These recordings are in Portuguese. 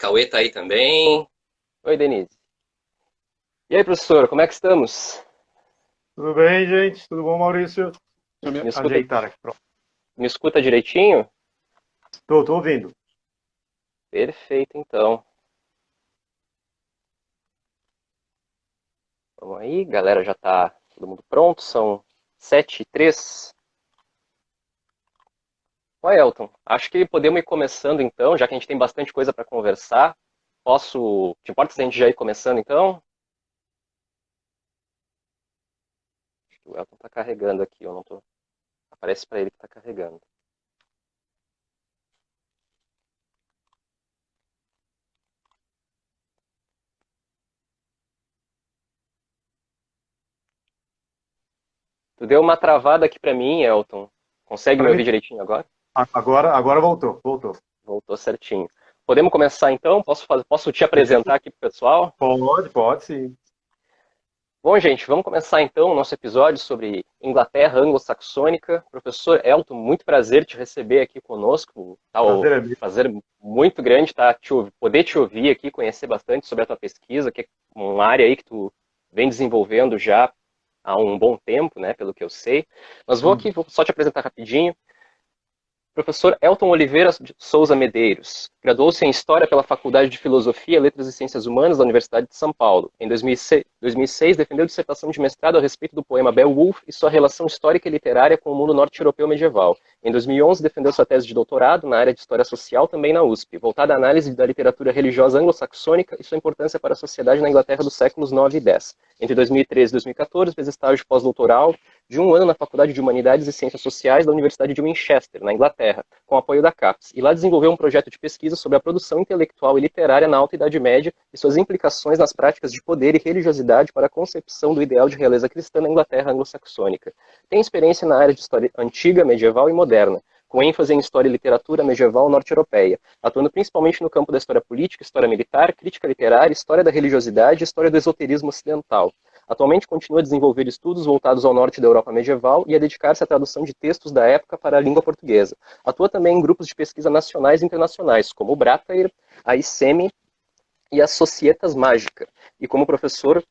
Cauê tá aí também. Oi, Denise. E aí, professor, como é que estamos? Tudo bem, gente? Tudo bom, Maurício? Deixa eu Me me escuta, ajeitar aqui. Pronto. me escuta direitinho? Tô ouvindo. Perfeito, então. Vamos aí, galera, já tá todo mundo pronto, são 7h03. Ó, Elton, acho que podemos ir começando então, já que a gente tem bastante coisa para conversar. Posso. Te importa se a gente já ir começando então? O Elton tá carregando aqui, eu não tô. Aparece para ele que tá carregando. Tu deu uma travada aqui para mim, Elton. Consegue me Para ouvir mim, direitinho agora? agora voltou. Voltou certinho. Podemos começar então? Posso te apresentar aqui para o pessoal? Pode sim. Bom, gente, vamos começar então o nosso episódio sobre Inglaterra anglo-saxônica. Professor Elton, muito prazer te receber aqui conosco. Tá um Prazer é meu. prazer muito grande poder te ouvir aqui, conhecer bastante sobre a tua pesquisa, que é uma área aí que tu vem desenvolvendo já há um bom tempo, né, pelo que eu sei. Mas vou só te apresentar rapidinho. Professor Elton Oliveira de Souza Medeiros. Graduou-se em História pela Faculdade de Filosofia, Letras e Ciências Humanas da Universidade de São Paulo. Em 2006, defendeu dissertação de mestrado a respeito do poema Beowulf e sua relação histórica e literária com o mundo norte-europeu medieval. Em 2011, defendeu sua tese de doutorado na área de História Social, também na USP, voltada à análise da literatura religiosa anglo-saxônica e sua importância para a sociedade na Inglaterra dos séculos 9 e 10. Entre 2013 e 2014, fez estágio pós-doutoral de um ano na Faculdade de Humanidades e Ciências Sociais da Universidade de Winchester, na Inglaterra, com apoio da CAPES, e lá desenvolveu um projeto de pesquisa sobre a produção intelectual e literária na Alta Idade Média e suas implicações nas práticas de poder e religiosidade para a concepção do ideal de realeza cristã na Inglaterra anglo-saxônica. Tem experiência na área de história antiga, medieval e moderna, com ênfase em história e literatura medieval norte-europeia, atuando principalmente no campo da história política, história militar, crítica literária, história da religiosidade e história do esoterismo ocidental. Atualmente continua a desenvolver estudos voltados ao norte da Europa medieval e a dedicar-se à tradução de textos da época para a língua portuguesa. Atua também em grupos de pesquisa nacionais e internacionais, como o Bratair, a ICEMI e a Societas Mágica, e como professor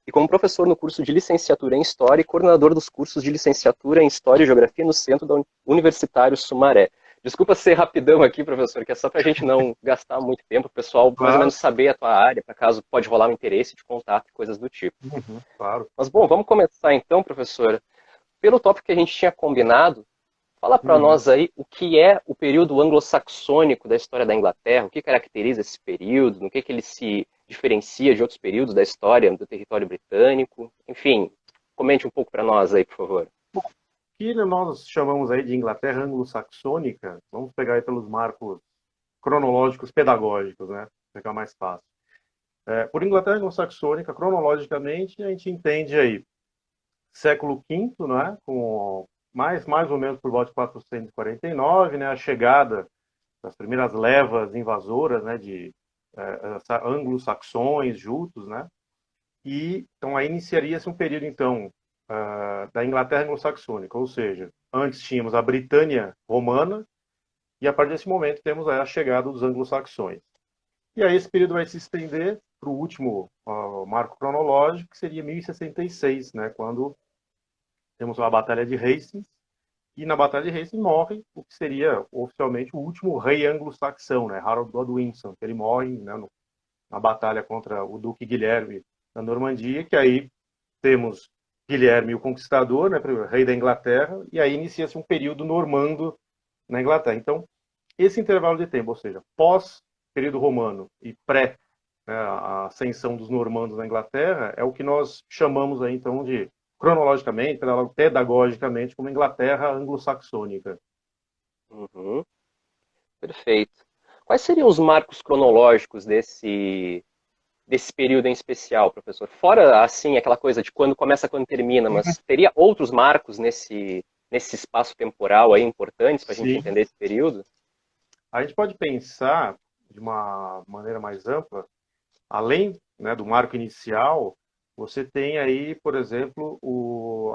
no curso de licenciatura em História e coordenador dos cursos de licenciatura em História e Geografia no Centro da Universitário Sumaré. Desculpa ser rapidão aqui, professor, que é só para a gente não gastar muito tempo, o pessoal mais ou Claro. menos saber a tua área, para caso pode rolar um interesse de contato e coisas do tipo. Claro. Mas bom, vamos começar então, professora. Pelo tópico que a gente tinha combinado, fala para Uhum. nós aí o que é o período anglo-saxônico da história da Inglaterra, o que caracteriza esse período, no que ele se diferencia de outros períodos da história do território britânico. Enfim, comente um pouco para nós aí, por favor. Que nós chamamos aí de Inglaterra anglo-saxônica, vamos pegar aí pelos marcos cronológicos pedagógicos, né? Ficar mais fácil. Por Inglaterra anglo-saxônica, cronologicamente, a gente entende aí século V, né? Com mais ou menos por volta de 449, né? A chegada das primeiras levas invasoras, né, de anglo-saxões, jutos, né? E então aí iniciaria-se um período então da Inglaterra anglo-saxônica, ou seja, antes tínhamos a Britânia romana e a partir desse momento temos a chegada dos anglo-saxões. E aí esse período vai se estender para o último marco cronológico, que seria 1066, né, quando temos a Batalha de Hastings, e na Batalha de Hastings morre o que seria oficialmente o último rei anglo-saxão, né, Harold Godwinson, que ele morre, né, na batalha contra o Duque Guilherme da Normandia, que aí temos Guilherme o Conquistador, né, rei da Inglaterra, e aí inicia-se um período normando na Inglaterra. Então, esse intervalo de tempo, ou seja, pós período romano e pré, né, a ascensão dos normandos na Inglaterra, é o que nós chamamos aí então de cronologicamente, pedagogicamente, como Inglaterra anglo-saxônica. Uhum, perfeito. Quais seriam os marcos cronológicos desse período em especial, professor? Fora, assim, aquela coisa de quando começa, quando termina, mas teria outros marcos nesse espaço temporal aí importantes para a gente Sim. entender esse período? A gente pode pensar de uma maneira mais ampla, além, né, do marco inicial, você tem aí, por exemplo,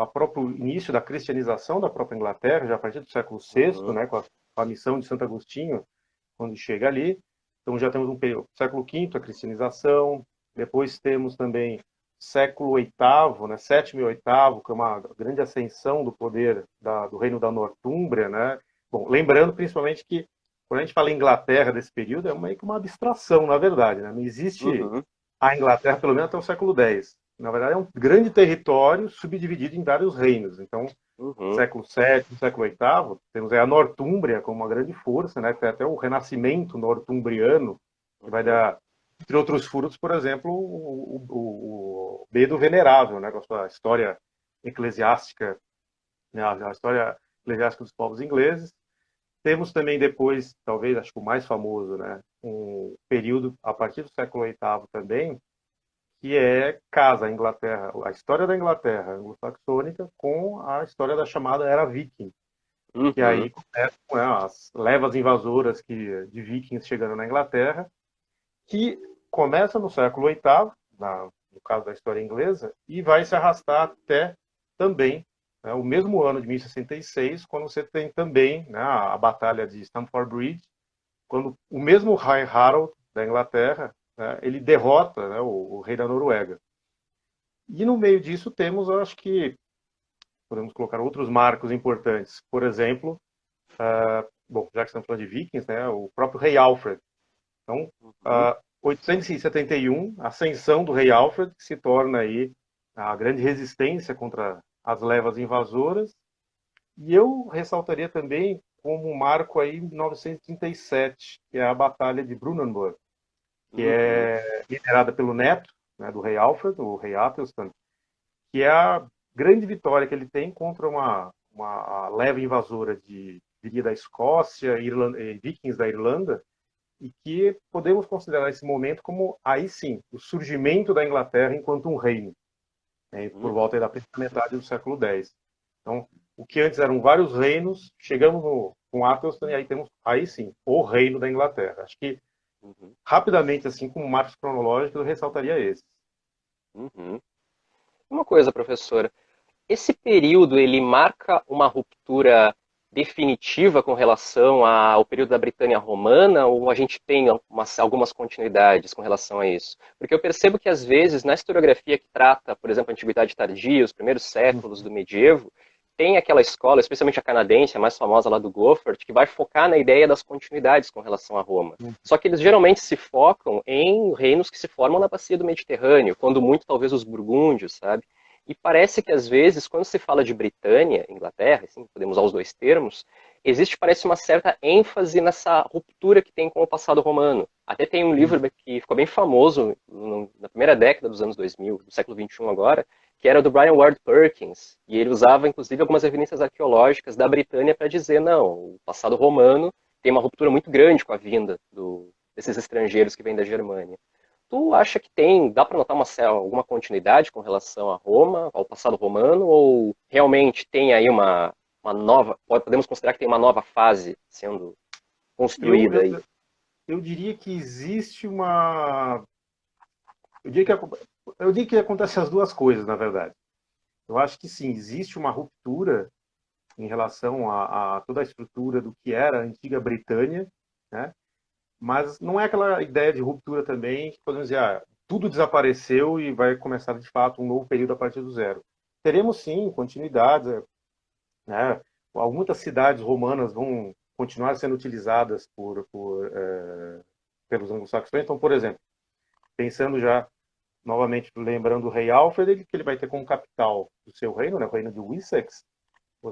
a próprio início da cristianização da própria Inglaterra, já a partir do século VI, Uhum, né, com a missão de Santo Agostinho, quando chega ali. Então já temos um período, século V, a cristianização, depois temos também século VIII, né, sétimo e oitavo, que é uma grande ascensão do poder do reino da Nortúmbria, né? Bom, lembrando principalmente que quando a gente fala em Inglaterra desse período, é meio que uma abstração, na verdade, né? Não existe Uhum. a Inglaterra, pelo menos até o século X. Na verdade, é um grande território subdividido em vários reinos. Então, Uhum. século VII, século VIII, temos aí a Nortúmbria como uma grande força, né? Tem até o renascimento nortumbriano, que vai Uhum. dar, entre outros frutos, por exemplo, o Beda Venerável, né? Com a sua história eclesiástica, né? A história eclesiástica dos povos ingleses. Temos também depois, talvez, acho que o mais famoso, né? Um período a partir do século VIII também, que casa a Inglaterra, a história da Inglaterra anglo-saxônica com a história da chamada Era Viking, que Uhum. aí começam, né, as levas invasoras de vikings chegando na Inglaterra, que começa no século VIII, no caso da história inglesa, e vai se arrastar até também, né, o mesmo ano de 1066, quando você tem também, né, a Batalha de Stamford Bridge, quando o mesmo Rei Harald da Inglaterra, né, ele derrota, né, o rei da Noruega. E no meio disso temos, eu acho que podemos colocar outros marcos importantes. Por exemplo, bom, já que estamos falando de vikings, né, o próprio rei Alfred. Então, Uhum. 871, a ascensão do rei Alfred, que se torna aí a grande resistência contra as levas invasoras. E eu ressaltaria também como um marco aí 937, que é a Batalha de Brunanburh, que Uhum. é liderada pelo neto, né, do rei Alfred, o rei Athelstan, que é a grande vitória que ele tem contra uma leva invasora diria, da Escócia, vikings da Irlanda, e que podemos considerar esse momento como, aí sim, o surgimento da Inglaterra enquanto um reino, né, por Uhum. volta da primeira metade do século X. Então, o que antes eram vários reinos, chegamos com Athelstan e aí temos, aí sim, o reino da Inglaterra. Acho que, Uhum. rapidamente, assim, como marcos cronológicos, eu ressaltaria esse. Uhum. Uma coisa, professora, esse período ele marca uma ruptura definitiva com relação ao período da Britânia Romana ou a gente tem algumas continuidades com relação a isso? Porque eu percebo que às vezes na historiografia que trata, por exemplo, a Antiguidade Tardia, os primeiros séculos do medievo, tem aquela escola, especialmente a canadense, a mais famosa lá do Goffert, que vai focar na ideia das continuidades com relação a Roma. Só que eles geralmente se focam em reinos que se formam na bacia do Mediterrâneo, quando muito talvez os burgúndios, sabe? E parece que às vezes, quando se fala de Britânia, Inglaterra, assim, podemos usar os dois termos, existe, parece, uma certa ênfase nessa ruptura que tem com o passado romano. Até tem um livro que ficou bem famoso na primeira década dos anos 2000, do século XXI agora, que era do Brian Ward Perkins, e ele usava, inclusive, algumas evidências arqueológicas da Britânia para dizer, não, o passado romano tem uma ruptura muito grande com a vinda desses estrangeiros que vêm da Germânia. Tu acha que dá para notar alguma continuidade com relação a Roma, ao passado romano, ou realmente tem aí uma nova, podemos considerar que tem uma nova fase sendo Eu, construída eu, aí? eu diria que existe uma. Eu diria que, eu diria que acontece as duas coisas, na verdade. Eu acho que sim, existe uma ruptura em relação a toda a estrutura do que era a antiga Britânia, né? Mas não é aquela ideia de ruptura também que podemos dizer, tudo desapareceu e vai começar de fato um novo período a partir do zero. Teremos sim continuidades, né? Muitas cidades romanas vão continuar sendo utilizadas pelos anglo-saxões. Então, por exemplo, pensando já novamente lembrando o rei Alfred, que ele vai ter como capital do seu reino, né, o reino de Wessex,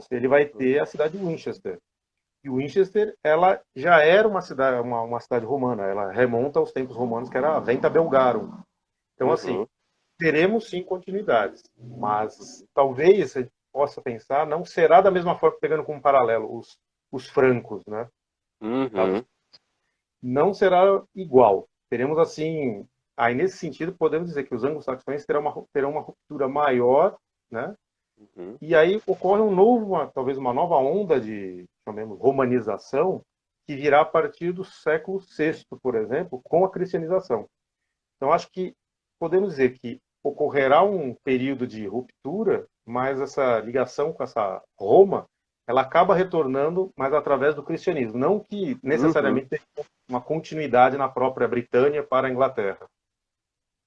ele vai ter a cidade de Winchester. E Winchester, ela já era uma cidade romana, ela remonta aos tempos romanos, que era a Venta Belgarum. Então, assim, Uhum, teremos sim continuidades, mas talvez a gente possa pensar, não será da mesma forma, pegando como paralelo os francos, né? uhum, Não será igual. Teremos assim, aí nesse sentido podemos dizer que os anglo-saxões terão uma ruptura maior, né? uhum, E aí ocorre talvez uma nova onda de, chamemos, romanização, que virá a partir do século VI, por exemplo, com a cristianização. Então acho que podemos dizer que ocorrerá um período de ruptura, mas essa ligação com essa Roma, ela acaba retornando, mas através do cristianismo. Não que uhum, necessariamente uma continuidade na própria Britânia para a Inglaterra.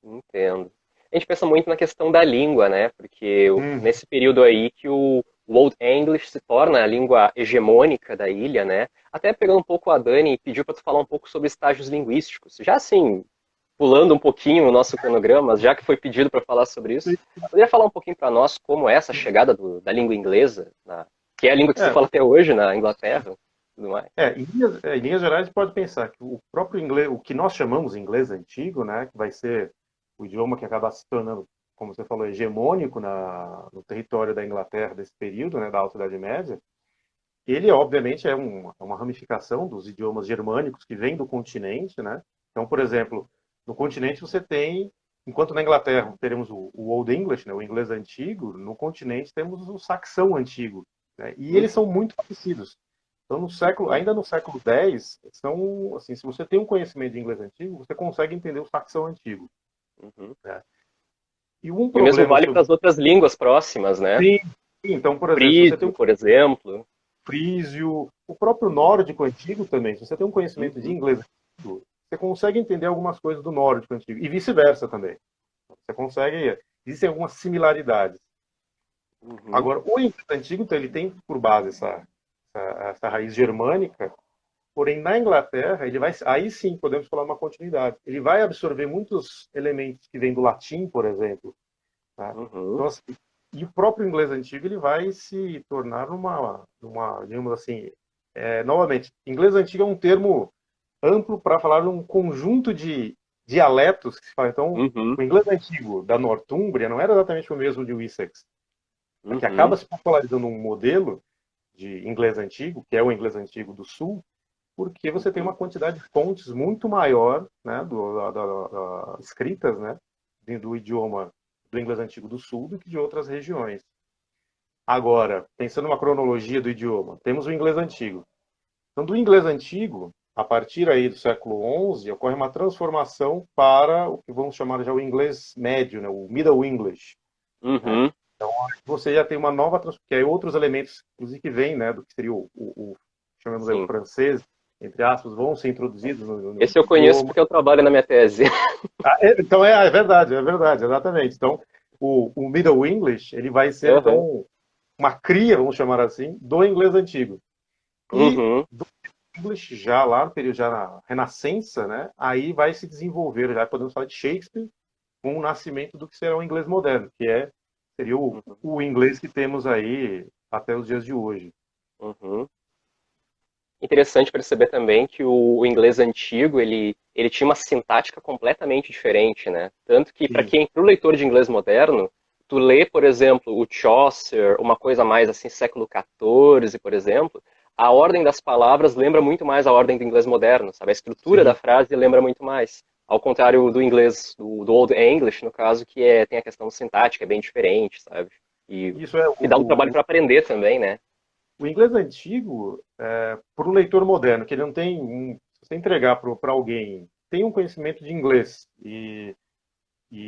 Entendo. A gente pensa muito na questão da língua, né? Porque Hum, nesse período aí que o Old English se torna a língua hegemônica da ilha, né? Até pegando um pouco a Dani, pediu para tu falar um pouco sobre estágios linguísticos. Já assim, pulando um pouquinho o nosso cronograma, já que foi pedido para falar sobre isso, poderia falar um pouquinho para nós como é essa chegada da língua inglesa, que é a língua que se é, fala até hoje na Inglaterra, e tudo mais. em linhas gerais, a gente pode pensar que o próprio inglês, o que nós chamamos de inglês antigo, né, que vai ser o idioma que acaba se tornando, como você falou, hegemônico no território da Inglaterra desse período, né, da Alta Idade Média, ele, obviamente, é uma ramificação dos idiomas germânicos que vêm do continente, né? Então, por exemplo, no continente você tem, enquanto na Inglaterra teremos o Old English, né, o inglês antigo, no continente temos o saxão antigo, né? E eles são muito parecidos. Então, ainda no século X, são, assim, se você tem um conhecimento de inglês antigo, você consegue entender o saxão antigo. Uhum. Né? E um E o mesmo problema vale para sobre... as outras línguas próximas, né? Sim, então, por exemplo, se você tem Frísio, um por exemplo. frísio, o próprio nórdico antigo também. Se você tem um conhecimento de Uhum. inglês antigo, você consegue entender algumas coisas do nórdico antigo. E vice-versa também. Você consegue. Existem algumas similaridades. Uhum. Agora, o inglês antigo, então, ele tem por base essa raiz germânica, porém, na Inglaterra, ele vai. Aí sim podemos falar uma continuidade. Ele vai absorver muitos elementos que vêm do latim, por exemplo. Tá? Uhum. Então, assim, e o próprio inglês antigo ele vai se tornar digamos assim, novamente, inglês antigo é um termo amplo para falar de um conjunto de dialetos que se fala. Então, Uhum. o inglês antigo da Nortúmbria não era exatamente o mesmo de Wessex, que Uhum. acaba se popularizando um modelo de inglês antigo, que é o inglês antigo do Sul, porque você tem Uhum. uma quantidade de fontes muito maior, né, escritas, né, do idioma do inglês antigo do Sul do que de outras regiões. Agora, pensando numa cronologia do idioma, temos o inglês antigo. Então, do inglês antigo, a partir aí do século XI, ocorre uma transformação para o que vamos chamar já o inglês médio, né, o Middle English. Né? Uhum. Então, você já tem uma nova transformação, que é outros elementos, inclusive, que vêm, né, do que seria chamamos aí, o Sim. francês, entre aspas, vão ser introduzidos no Esse eu conheço idioma. porque eu trabalho na minha tese. Então, é verdade, exatamente. Então, o Middle English, ele vai ser, Uhum. então, uma cria, vamos chamar assim, do inglês antigo. E Uhum. do English, já lá no período, já na Renascença, né, aí vai se desenvolver, já podemos falar de Shakespeare, com o nascimento do que será o inglês moderno, seria Uhum. o inglês que temos aí até os dias de hoje. Uhum. Interessante perceber também que o inglês antigo, ele tinha uma sintática completamente diferente, né? Tanto que Sim, pro leitor de inglês moderno, tu lê, por exemplo, o Chaucer, uma coisa mais assim, século XIV, por exemplo, a ordem das palavras lembra muito mais a ordem do inglês moderno, sabe? A estrutura da sim. frase lembra muito mais. Ao contrário do inglês, do Old English, no caso, tem a questão sintática, é bem diferente, sabe? E Isso é que dá um trabalho para aprender também, né? o inglês antigo, para o leitor moderno, que ele não tem se você entregar para alguém, tem um conhecimento de inglês e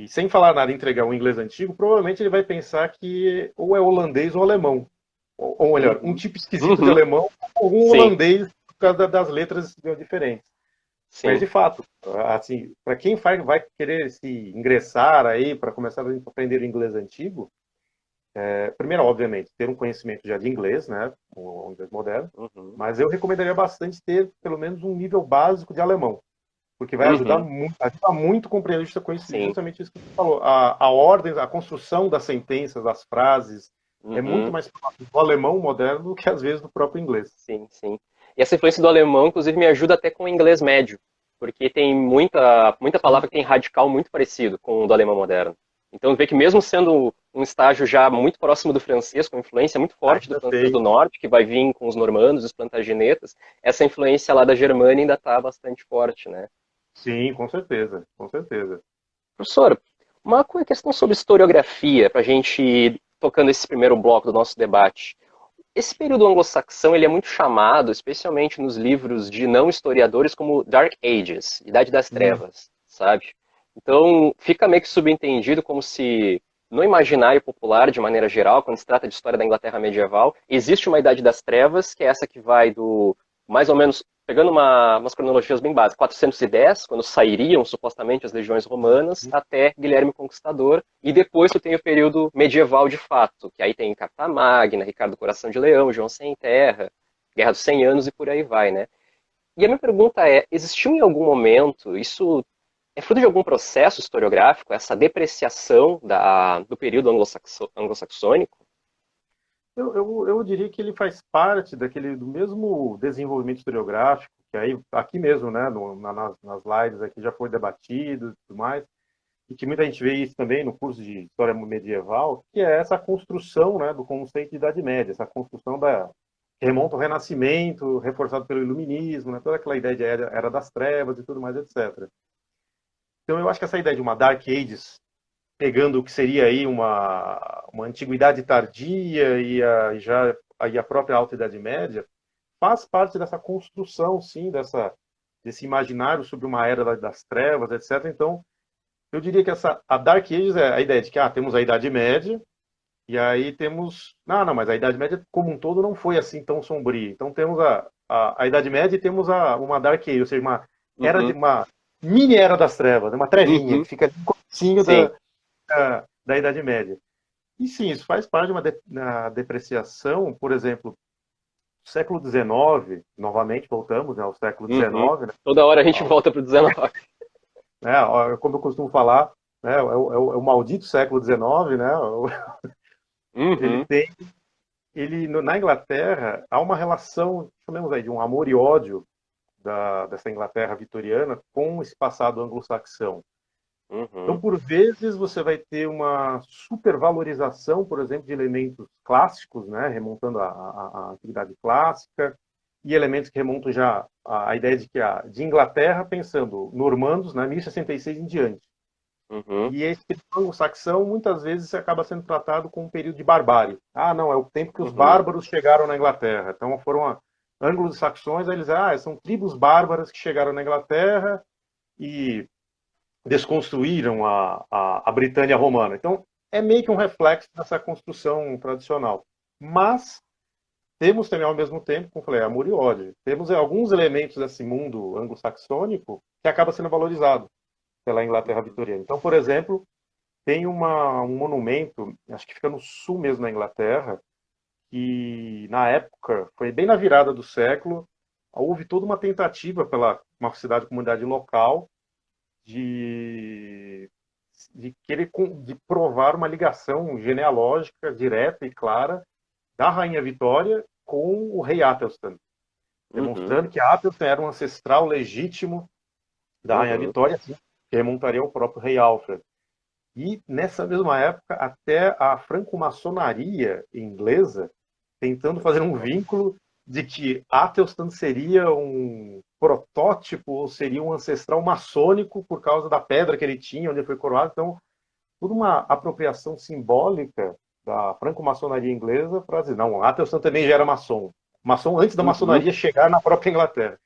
sem falar nada entregar um inglês antigo, provavelmente ele vai pensar que ou é holandês ou alemão. Ou melhor, um Uhum. tipo esquisito de Uhum. alemão ou um Sim, holandês por causa das letras diferentes. Mas sim. de fato, assim, para quem vai querer se ingressar aí para começar a aprender o inglês antigo, primeiro, obviamente, ter um conhecimento já de inglês, né, o inglês moderno, Uhum. mas eu recomendaria bastante ter pelo menos um nível básico de alemão, porque vai Uhum. ajudar muito a compreender Sim. justamente isso que você falou. A ordem, a construção das sentenças, das frases, é muito Uhum. mais próximo do alemão moderno do que às vezes do próprio inglês. Sim, sim. E essa influência do alemão, inclusive, me ajuda até com o inglês médio, porque tem muita Sim. palavra que tem radical muito parecido com o do alemão moderno. Então, vê que mesmo sendo um estágio já muito próximo do francês, com influência muito forte do Ainda francês do tem. norte, que vai vir com os normandos, os plantagenetas, essa influência lá da Germânia ainda está bastante forte, né? Sim, com certeza, com certeza. Professor, uma questão sobre historiografia, para a gente ir tocando esse primeiro bloco do nosso debate. Esse período anglo-saxão ele é muito chamado, especialmente nos livros de não historiadores, como Dark Ages, Idade das Hum, Trevas, sabe? Então, fica meio que subentendido como se, no imaginário popular, de maneira geral, quando se trata de história da Inglaterra medieval, existe uma Idade das Trevas, que é essa que vai do, mais ou menos, pegando umas cronologias bem básicas, 410, quando sairiam supostamente as legiões romanas, até Guilherme o Conquistador, e depois tu tem o período medieval de fato, que aí tem Carta Magna, Ricardo Coração de Leão, João Sem Terra, Guerra dos 100 Anos e por aí vai, né? E a minha pergunta é, existiu em algum momento, isso é fruto de algum processo historiográfico, essa depreciação do período anglo-saxônico? Eu diria que ele faz parte do mesmo desenvolvimento historiográfico, que aí, aqui mesmo, né, nas lives aqui já foi debatido e tudo mais, e que muita gente vê isso também no curso de História Medieval, que é essa construção, né, do conceito de Idade Média, essa construção que remonta ao Renascimento, reforçado pelo Iluminismo, né, toda aquela ideia de era das Trevas e tudo mais, etc. Então eu acho que essa ideia de uma Dark Ages, pegando o que seria aí uma antiguidade tardia e a própria Alta Idade Média, faz parte dessa construção, sim, desse imaginário sobre uma era das trevas, etc. Então, eu diria que a Dark Ages é a ideia de que temos a Idade Média, e aí temos... Não, mas a Idade Média como um todo não foi assim tão sombria. Então temos a Idade Média e temos uma Dark Age, ou seja, Uhum, uma mini era das trevas, uma trevinha, uhum, que fica ali no comecinho sim. da Idade Média. E sim, isso faz parte de uma depreciação, por exemplo, século XIX, novamente voltamos, né, ao século Uhum. XIX, né, Toda hora a gente volta pro 19. como eu costumo falar, né, é o maldito século XIX, né, ele Uhum, tem, na Inglaterra, há uma relação, chamemos aí de um amor e ódio dessa Inglaterra vitoriana com esse passado anglo-saxão. Então, uhum, por vezes, você vai ter uma supervalorização, por exemplo, de elementos clássicos, né, remontando a antiguidade clássica, e elementos que remontam já à ideia de Inglaterra, pensando normandos, né, 1066 em diante. uhum, E esse período anglo-saxão, muitas vezes, acaba sendo tratado como um período de barbárie. Não, é o tempo que os uhum, bárbaros chegaram na Inglaterra. Então, foram anglo-saxões, eles, são tribos bárbaras que chegaram na Inglaterra e desconstruíram a Britânia romana. Então, é meio que um reflexo dessa construção tradicional. Mas temos também, ao mesmo tempo, como eu falei, amor e ódio. Temos alguns elementos desse mundo anglo-saxônico que acaba sendo valorizado pela Inglaterra vitoriana. Então, por exemplo, tem um monumento, acho que fica no sul mesmo da Inglaterra, que na época, foi bem na virada do século, houve toda uma tentativa pela uma cidade, comunidade local, de, de provar uma ligação genealógica direta e clara da Rainha Vitória com o rei Athelstan, uhum, demonstrando que Athelstan era um ancestral legítimo da Rainha uhum, Vitória, assim, que remontaria ao próprio rei Alfred. E nessa mesma época, até a franco-maçonaria inglesa tentando fazer um vínculo de que Athelstan seria um protótipo ou seria um ancestral maçônico por causa da pedra que ele tinha, onde ele foi coroado. Então, toda uma apropriação simbólica da franco-maçonaria inglesa para dizer, não, Athelstan também já era maçom. Maçom antes da uhum, maçonaria chegar na própria Inglaterra.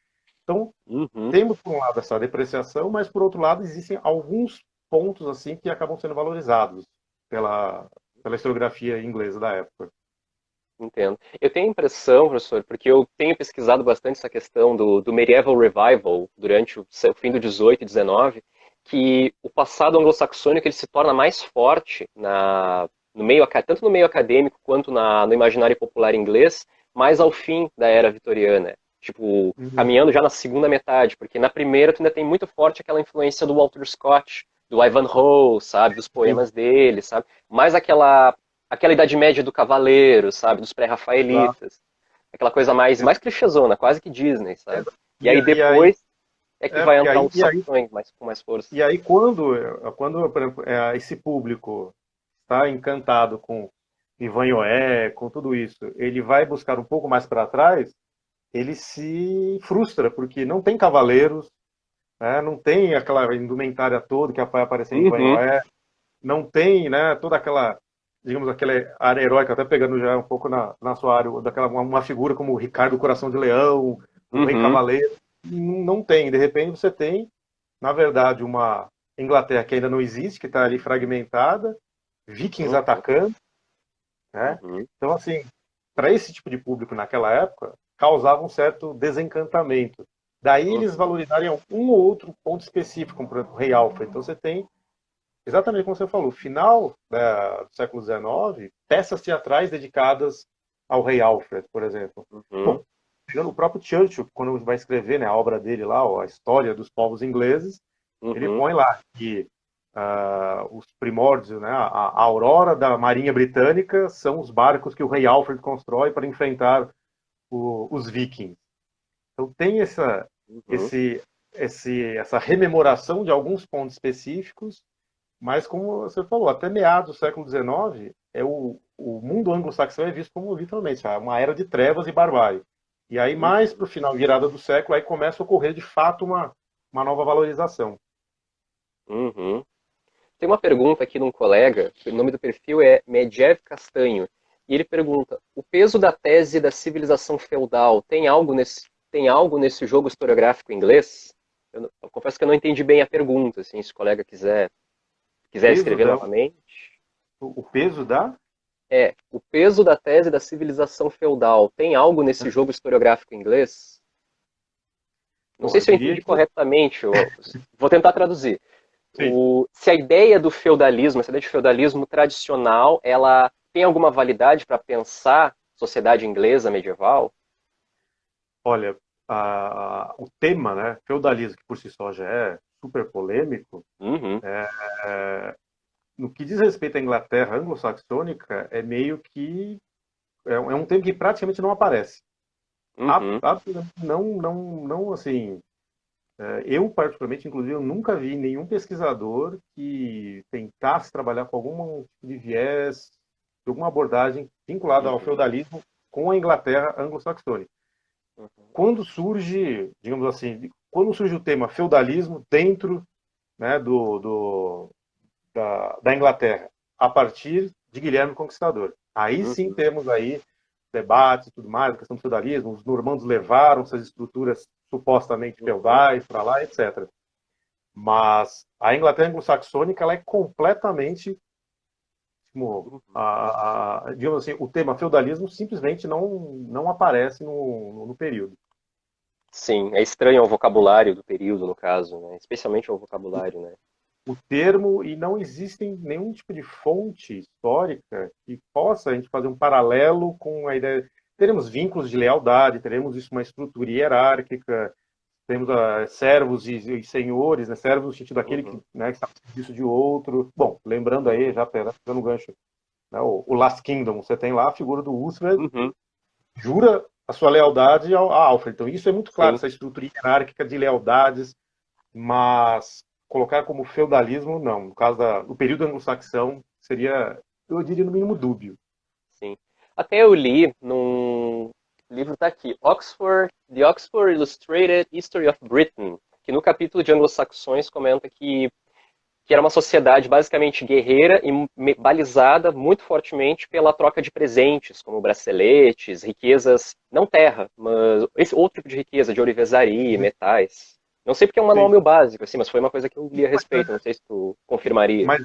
Então, uhum. temos, por um lado, essa depreciação, mas, por outro lado, existem alguns pontos assim que acabam sendo valorizados pela historiografia inglesa da época. Entendo. Eu tenho a impressão, professor, porque eu tenho pesquisado bastante essa questão do Medieval Revival durante o fim do 18 e 19, que o passado anglo-saxônico ele se torna mais forte no meio, tanto no meio acadêmico quanto no imaginário popular inglês, mais ao fim da era vitoriana. Tipo, Uhum. caminhando já na segunda metade, porque na primeira tu ainda tem muito forte aquela influência do Walter Scott, do Ivanhoe, sabe, dos Sim, poemas dele, sabe? Mais aquela Idade Média do Cavaleiro, sabe? Dos exato. pré-rafaelitas. Aquela coisa mais clichêzona, quase que Disney, sabe? E aí E aí, depois é que vai porque entrar aí, os saxões com mais força. e aí quando por exemplo, esse público está encantado com Ivan Ioé, com tudo isso, ele vai buscar um pouco mais para trás, ele se frustra, porque não tem cavaleiros, né, não tem aquela indumentária toda que vai aparecer em Ivan Uhum, Ioé, não tem, né, toda aquela, digamos, aquela área heróica, até pegando já um pouco na sua área, daquela uma figura como o Ricardo Coração de Leão, o Rei uhum, Cavaleiro, não tem. De repente você tem, na verdade, uma Inglaterra que ainda não existe, que está ali fragmentada, vikings uhum, atacando, né? uhum, Então, assim, para esse tipo de público naquela época, causava um certo desencantamento. Daí eles valorizarem um ou outro ponto específico, como por exemplo o rei Alfred. Então você tem, exatamente como você falou, final, né, do século XIX, peças teatrais dedicadas ao rei Alfred, por exemplo. Uhum. Bom, pegando o próprio Churchill, quando vai escrever, né, a obra dele lá, a história dos povos ingleses, ele Uhum. põe lá que os primórdios, né, a aurora da Marinha Britânica são os barcos que o rei Alfred constrói para enfrentar os vikings. Então tem Uhum. esse, essa rememoração de alguns pontos específicos, mas como você falou, até meados do século XIX, o mundo anglo-saxão é visto como literalmente uma era de trevas e barbárie. E aí, mais Uhum. para o final, virada do século, aí começa a ocorrer de fato uma nova valorização. Uhum. Tem uma pergunta aqui de um colega, o nome do perfil é Medjev Castanho, e ele pergunta: o peso da tese da civilização feudal tem algo nesse jogo historiográfico inglês? Eu confesso que eu não entendi bem a pergunta, assim, se o colega quiser Peso escrever da, novamente. o peso da. O peso da tese da civilização feudal tem algo nesse jogo historiográfico inglês? Não Bom, sei eu se eu diria entendi que corretamente, vou tentar traduzir. sim. Se a ideia do feudalismo, essa ideia de feudalismo tradicional, ela tem alguma validade para pensar sociedade inglesa medieval? Olha, o tema, né, feudalismo, que por si só já é super polêmico, Uhum, no que diz respeito à Inglaterra anglo-saxônica, é meio que é um tema que praticamente não aparece. uhum, Absolutamente não, assim. Eu, particularmente, inclusive, eu nunca vi nenhum pesquisador que tentasse trabalhar com algum tipo de viés, de alguma abordagem vinculada ao uhum, feudalismo com a Inglaterra anglo-saxônica. uhum, Quando surge, digamos assim, quando surge o tema feudalismo dentro, né, da Inglaterra, a partir de Guilherme Conquistador. Aí sim uhum, temos aí debates e tudo mais, a questão do feudalismo, os normandos levaram essas estruturas supostamente uhum, feudais para lá, etc. Mas a Inglaterra anglo-saxônica ela é completamente, tipo, uhum. digamos assim, o tema feudalismo simplesmente não aparece no período. Sim, é estranho ao vocabulário do período, no caso, né? Especialmente ao vocabulário, né? O termo, e não existe nenhum tipo de fonte histórica que possa a gente fazer um paralelo com a ideia. Teremos vínculos de lealdade, teremos isso uma estrutura hierárquica, temos servos e senhores, né? Servos no sentido daquele que, Uhum, né, que está no serviço de outro. Bom, lembrando aí, uhum, já pegando o gancho, né, o Last Kingdom, você tem lá a figura do Uhtred, uhum, jura a sua lealdade a Alfred. Então isso é muito claro, sim. essa estrutura hierárquica de lealdades, mas colocar como feudalismo, não. No caso do período anglo-saxão, seria, eu diria, no mínimo dúbio. Sim. Até eu li num livro tá aqui, The Oxford Illustrated History of Britain, que no capítulo de anglo-saxões comenta que era uma sociedade basicamente guerreira e balizada muito fortemente pela troca de presentes, como braceletes, riquezas, não terra, mas esse outro tipo de riqueza, de ourivesaria, metais. Não sei porque é um manual Sim. meio básico, assim, mas foi uma coisa que eu li a respeito, não sei se tu confirmaria. Mas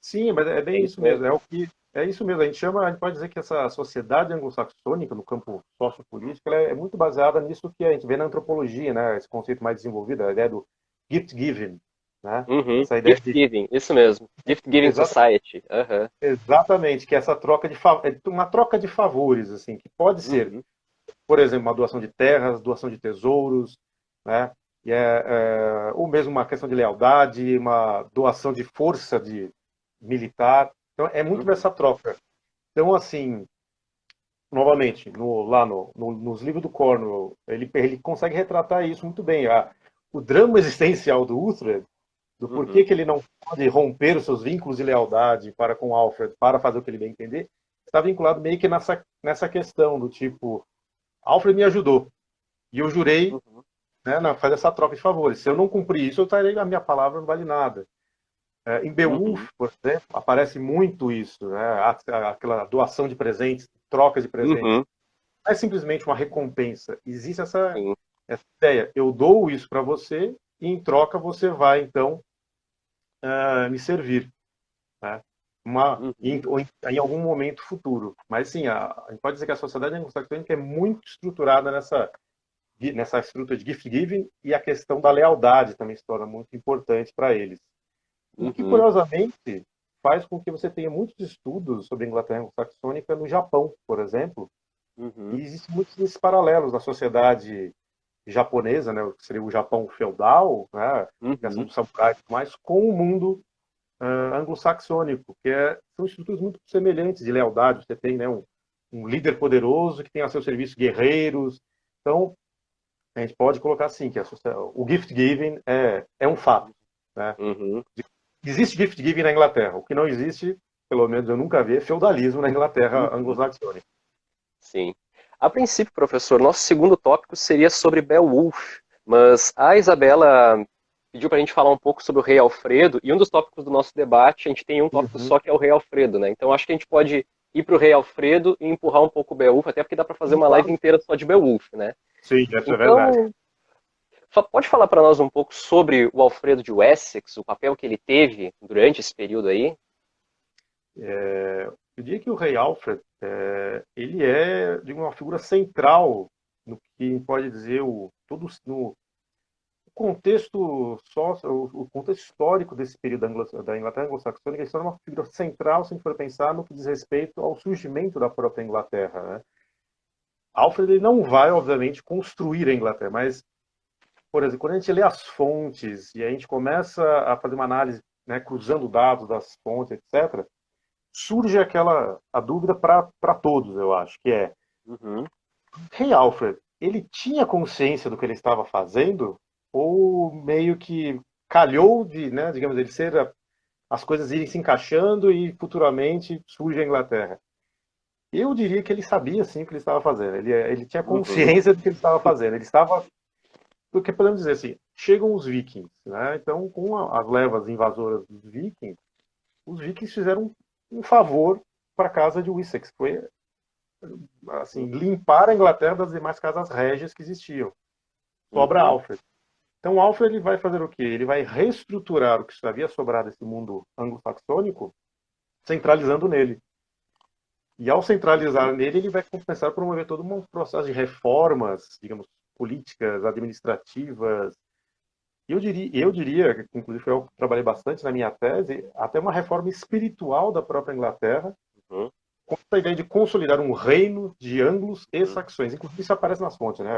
sim, mas é É bem isso isso mesmo. mesmo. É isso mesmo. A gente pode dizer que essa sociedade anglo-saxônica, no campo sociopolítico, ela é muito baseada nisso que a gente vê na antropologia, né? Esse conceito mais desenvolvido, a ideia do gift giving, né? Uhum. Essa ideia Gift de Giving, isso mesmo. Gift Giving Society. Uhum. exatamente, que é essa troca uma troca de favores, assim, que pode ser, Uhum. por exemplo, uma doação de terras, doação de tesouros, né? Ou mesmo uma questão de lealdade, uma doação de força militar. Então, é muito Uhum. dessa troca. Então, assim, novamente, lá nos livros do Cornwell, ele consegue retratar isso muito bem. O drama existencial do Uhtred, do porquê Uhum. que ele não pode romper os seus vínculos de lealdade para com Alfred, para fazer o que ele bem entender, está vinculado meio que nessa questão do tipo, Alfred me ajudou, e eu jurei, Uhum. né, fazer essa troca de favores. Se eu não cumprir isso, eu estarei, a minha palavra não vale nada. Em Uhum. Beowulf, por exemplo, aparece muito isso, né, aquela doação de presentes, troca de presentes. Uhum. Não é simplesmente uma recompensa. Existe Sim. essa ideia. Eu dou isso para você e em troca você vai, então, me servir. Né? Uhum. Ou em algum momento futuro. Mas sim, a gente pode dizer que a sociedade anglo-saxônica é muito estruturada nessa nessa estrutura de gift giving, e a questão da lealdade também se torna muito importante para eles. O que, Uhum. curiosamente, faz com que você tenha muitos estudos sobre a Inglaterra anglo-saxônica no Japão, por exemplo, e Uhum. existem muitos desses paralelos na sociedade japonesa, né, que seria o Japão feudal, né, criação Uhum. do samurai e tudo mais, com o mundo anglo-saxônico, são estruturas muito semelhantes de lealdade. Você tem, né, um líder poderoso que tem a seu serviço guerreiros. Então, a gente pode colocar assim, que o gift giving é um fato. Né? Uhum. Existe gift giving na Inglaterra. O que não existe, pelo menos eu nunca vi, é feudalismo na Inglaterra Uhum. anglo-saxônica. Sim. A princípio, professor, nosso segundo tópico seria sobre Beowulf, mas a Isabela pediu para a gente falar um pouco sobre o Rei Alfredo, e um dos tópicos do nosso debate, a gente tem um tópico Uhum. só que é o Rei Alfredo, né? Então acho que a gente pode ir para o Rei Alfredo e empurrar um pouco o Beowulf, até porque dá para fazer E, uma live claro, inteira só de Beowulf, né? sim, isso é verdade. Então, pode falar para nós um pouco sobre o Alfredo de Wessex, o papel que ele teve durante esse período aí? Eu diria que o rei Alfred, ele é de uma figura central no que pode dizer no contexto o contexto histórico desse período da Inglaterra anglo-saxônica. Ele é uma figura central, se a gente for pensar no que diz respeito ao surgimento da própria Inglaterra. Né? Alfred ele não vai, obviamente, construir a Inglaterra, mas, por exemplo, quando a gente lê as fontes e a gente começa a fazer uma análise, né, cruzando dados das fontes, etc., surge a dúvida para todos, eu acho, que é: Uhum. Rei Alfred, ele tinha consciência do que ele estava fazendo, ou meio que calhou de, né, digamos, ele ser as coisas irem se encaixando e futuramente surge a Inglaterra? Eu diria que ele sabia sim o que ele estava fazendo. Ele tinha Uhum. consciência do que ele estava fazendo. Ele estava, porque podemos dizer assim, chegam os vikings, né? Então, com as levas invasoras dos vikings, os vikings fizeram um favor para a casa de Wessex. Foi assim, limpar a Inglaterra das demais casas régias que existiam. Sobra Uhum. Alfred. Então, Alfred ele vai fazer o quê? Ele vai reestruturar o que havia sobrado desse mundo anglo-saxônico, centralizando nele. E ao centralizar nele, ele vai começar a promover todo um processo de reformas, digamos, políticas, administrativas. Eu diria, inclusive eu trabalhei bastante na minha tese, até uma reforma espiritual da própria Inglaterra, Uhum. com a ideia de consolidar um reino de anglos e Uhum. saxões. Inclusive isso aparece nas fontes, né?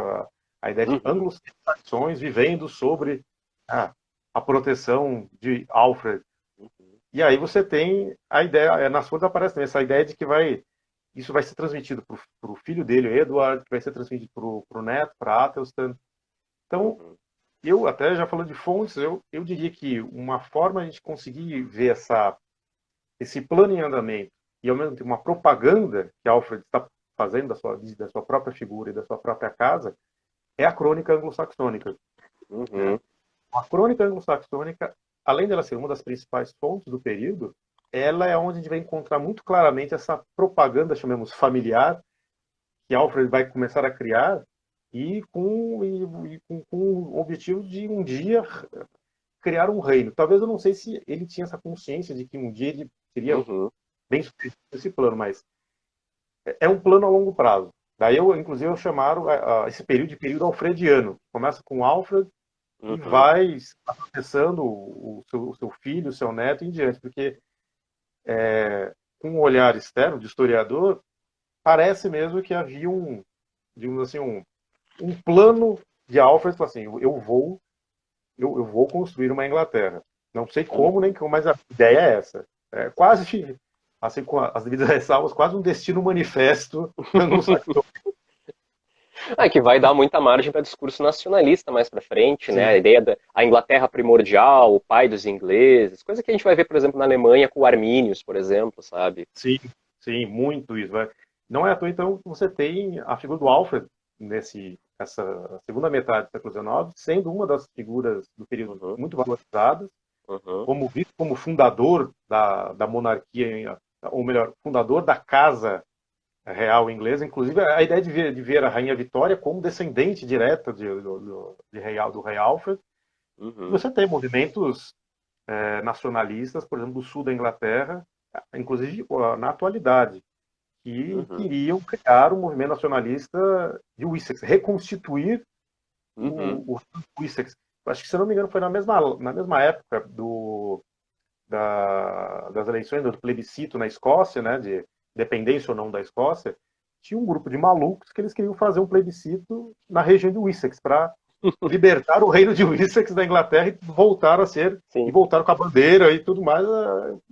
A ideia de Uhum. anglos e saxões vivendo sobre a, a proteção de Alfred. Uhum. E aí você tem a ideia, nas fontes aparece também essa ideia de que isso vai ser transmitido para o filho dele, Edward, que vai ser transmitido para o neto, para Athelstan. Então, Uhum. eu até já falando de fontes, eu diria que uma forma a gente conseguir ver esse plano em andamento e ao mesmo tempo uma propaganda que Alfred está fazendo da sua própria figura e da sua própria casa é a crônica anglo-saxônica. Né? Uhum. A crônica anglo-saxônica, além dela ser uma das principais fontes do período, ela é onde a gente vai encontrar muito claramente essa propaganda, chamemos familiar, que Alfred vai começar a criar e com o objetivo de um dia criar um reino. Talvez eu não sei se ele tinha essa consciência de que um dia ele seria Uhum. bem sucedido nesse plano, mas é um plano a longo prazo. Daí, inclusive, eu chamaram esse período de período alfrediano. Começa com Alfred e Uhum. vai acessando o seu filho, o seu neto e em diante, porque com um olhar externo de historiador, parece mesmo que havia digamos assim, um plano de Alfred, assim, eu vou construir uma Inglaterra. Não sei como nem Uhum. como, mas a ideia é essa. É quase, assim, com as devidas ressalvas, quase um destino manifesto anglo-saxão. Ah, que vai dar muita margem para discurso nacionalista mais para frente, né? A Sim, ideia da a Inglaterra primordial, o pai dos ingleses, coisa que a gente vai ver, por exemplo, na Alemanha com o Armínios, por exemplo, sabe? sim, sim, muito isso. Não é à toa, então, que você tem a figura do Alfred essa segunda metade do século XIX, sendo uma das figuras do período Uhum. muito valorizadas, Uhum. como visto como fundador da monarquia, ou melhor, fundador da casa real inglesa. Inclusive, a ideia de ver a Rainha Vitória como descendente direta do rei Alfred. E Uhum. você tem movimentos nacionalistas, por exemplo, do sul da Inglaterra, inclusive na atualidade, que Uhum. queriam criar um movimento nacionalista de Wessex, reconstituir. Uhum. o Wessex. Acho que, se não me engano, foi na mesma época das eleições, do plebiscito na Escócia, né, de dependência ou não da Escócia. Tinha um grupo de malucos que eles queriam fazer um plebiscito na região de Wessex para libertar o reino de Wessex da Inglaterra e voltar a ser, e Sim. voltaram com a bandeira e tudo mais,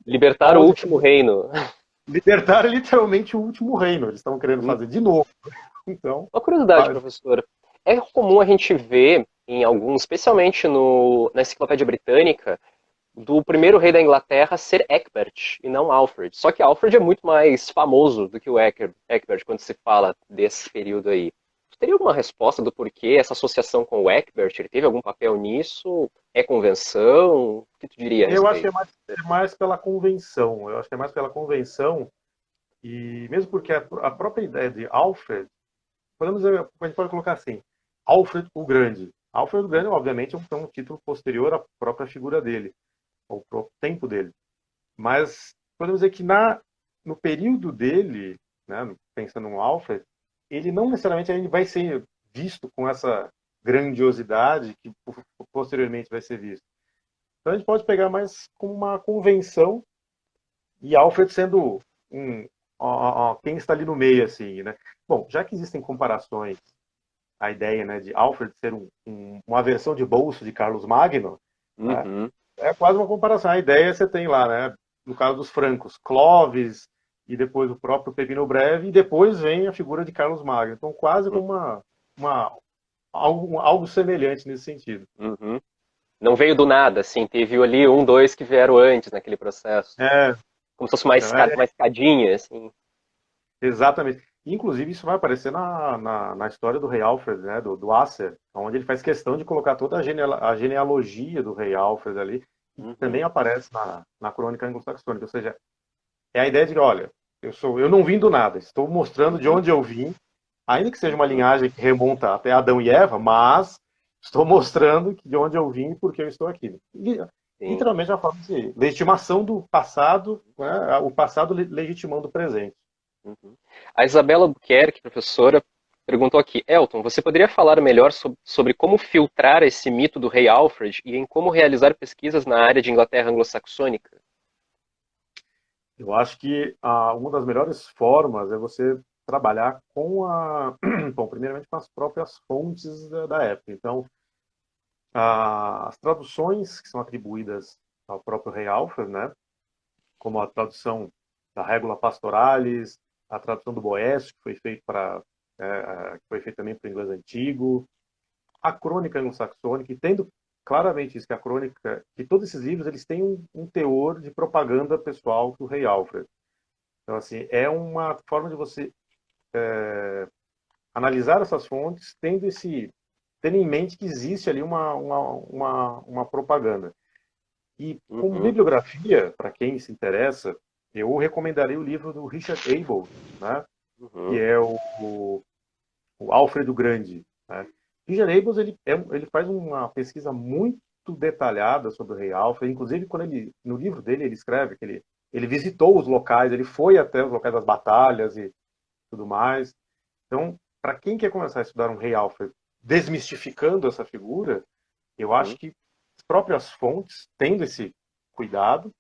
Libertar o aonde último reino. libertar literalmente o último reino. Eles estavam querendo fazer de novo. Então, Uma curiosidade, faz. professor. É comum a gente ver em alguns, especialmente na Enciclopédia Britânica, do primeiro rei da Inglaterra ser Egbert e não Alfred. Só que Alfred é muito mais famoso do que o Egbert quando se fala desse período aí. Você teria alguma resposta do porquê essa associação com o Egbert? Ele teve algum papel nisso? É convenção? O que tu diria a Eu acho que respeito? é mais pela convenção. Eu acho que é mais pela convenção. E mesmo porque a própria ideia de Alfred, a gente pode colocar assim, Alfred o Grande. Alfred o Grande, obviamente, é um título posterior à própria figura dele, ao próprio tempo dele. Mas podemos dizer que no período dele, né, pensando no Alfred, ele não necessariamente ele vai ser visto com essa grandiosidade que posteriormente vai ser visto. Então a gente pode pegar mais como uma convenção e Alfred sendo um, quem está ali no meio, assim, né? Bom, já que existem comparações, a ideia, né, de Alfred ser uma versão de bolso de Carlos Magno, né, Uhum. é quase uma comparação. A ideia você tem lá, né, no caso dos francos, Clovis e depois o próprio Pepino Breve e depois vem a figura de Carlos Magno. Então quase como uma algo semelhante nesse sentido. Uhum. Não veio do nada, assim, teve ali um, dois que vieram antes naquele processo. É, Como se fosse então uma escadinha, assim. exatamente. Inclusive, isso vai aparecer na história do rei Alfred, né, do Acer, onde ele faz questão de colocar toda a genealogia do rei Alfred ali, e também Uhum. aparece na crônica anglo-saxônica. Ou seja, é a ideia de que, olha, eu não vim do nada, estou mostrando de Uhum. onde eu vim, ainda que seja uma Uhum. linhagem que remonta até Adão e Eva, mas estou mostrando de onde eu vim e por que eu estou aqui. Sim. Literalmente, é uma forma de legitimação do passado, né, o passado legitimando o presente. Uhum. A Isabela Albuquerque, professora, perguntou aqui: Elton, você poderia falar melhor sobre como filtrar esse mito do rei Alfred e em como realizar pesquisas na área de Inglaterra anglo-saxônica? Eu acho que uma das melhores formas é você trabalhar bom, primeiramente com as próprias fontes da época. Então, as traduções que são atribuídas ao próprio rei Alfred, né, como a tradução da Regula Pastoralis, a tradução do Boécio, que foi feito que foi feito também para o inglês antigo, a crônica anglo-saxônica, e tendo claramente isso, que a crônica, que todos esses livros eles têm um teor de propaganda pessoal do rei Alfred. Então, assim, é uma forma de você analisar essas fontes, tendo em mente que existe ali uma propaganda. E como Uhum. bibliografia, para quem se interessa, eu recomendaria o livro do Richard Abel, né, que Uhum. é o Alfredo Grande. Né? Richard Abel ele faz uma pesquisa muito detalhada sobre o rei Alfred, inclusive quando no livro dele ele escreve que ele visitou os locais, ele foi até os locais das batalhas e tudo mais. Então, para quem quer começar a estudar um rei Alfred, desmistificando essa figura, eu acho Uhum. que as próprias fontes, tendo esse cuidado,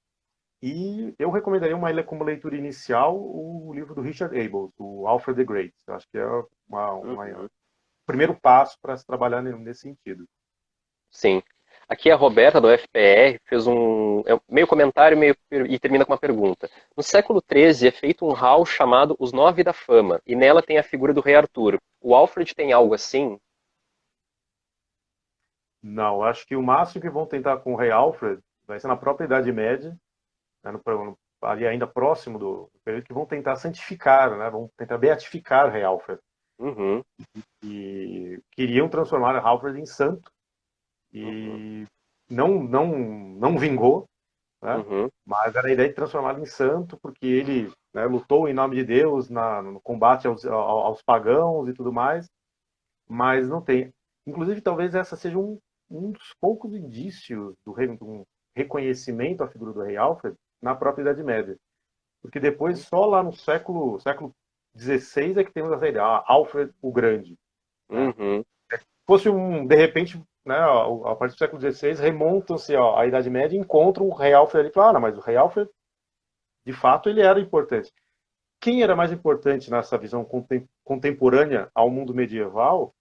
e eu recomendaria como leitura inicial o livro do Richard Abel, o Alfred the Great. Eu acho que é um Uhum. primeiro passo para se trabalhar nesse sentido. Sim. Aqui a Roberta, do FPR, fez meio comentário e termina com uma pergunta. No século XIII é feito um hall chamado Os Nove da Fama, e nela tem a figura do rei Arthur. O Alfred tem algo assim? Não, acho que o máximo que vão tentar com o rei Alfred vai ser na própria Idade Média, né, ali ainda próximo do período, que vão tentar santificar, né, vão tentar beatificar o rei Alfred. Uhum. E queriam transformar Alfred em santo, Uhum. e não vingou, né? Uhum. Mas era a ideia de transformá-lo em santo, porque ele, né, lutou em nome de Deus no combate aos pagãos e tudo mais, mas não tem. Inclusive, talvez essa seja um dos poucos indícios de um reconhecimento à figura do rei Alfred na própria Idade Média. Porque depois, só lá no século XVI é que temos essa ideia, Alfred o Grande. Né? Uhum. Fosse de repente, né, a partir do século XVI, remontam-se à Idade Média e encontram o rei Alfred ali. Claro, mas o rei Alfred, de fato, ele era importante. Quem era mais importante nessa visão contemporânea ao mundo medieval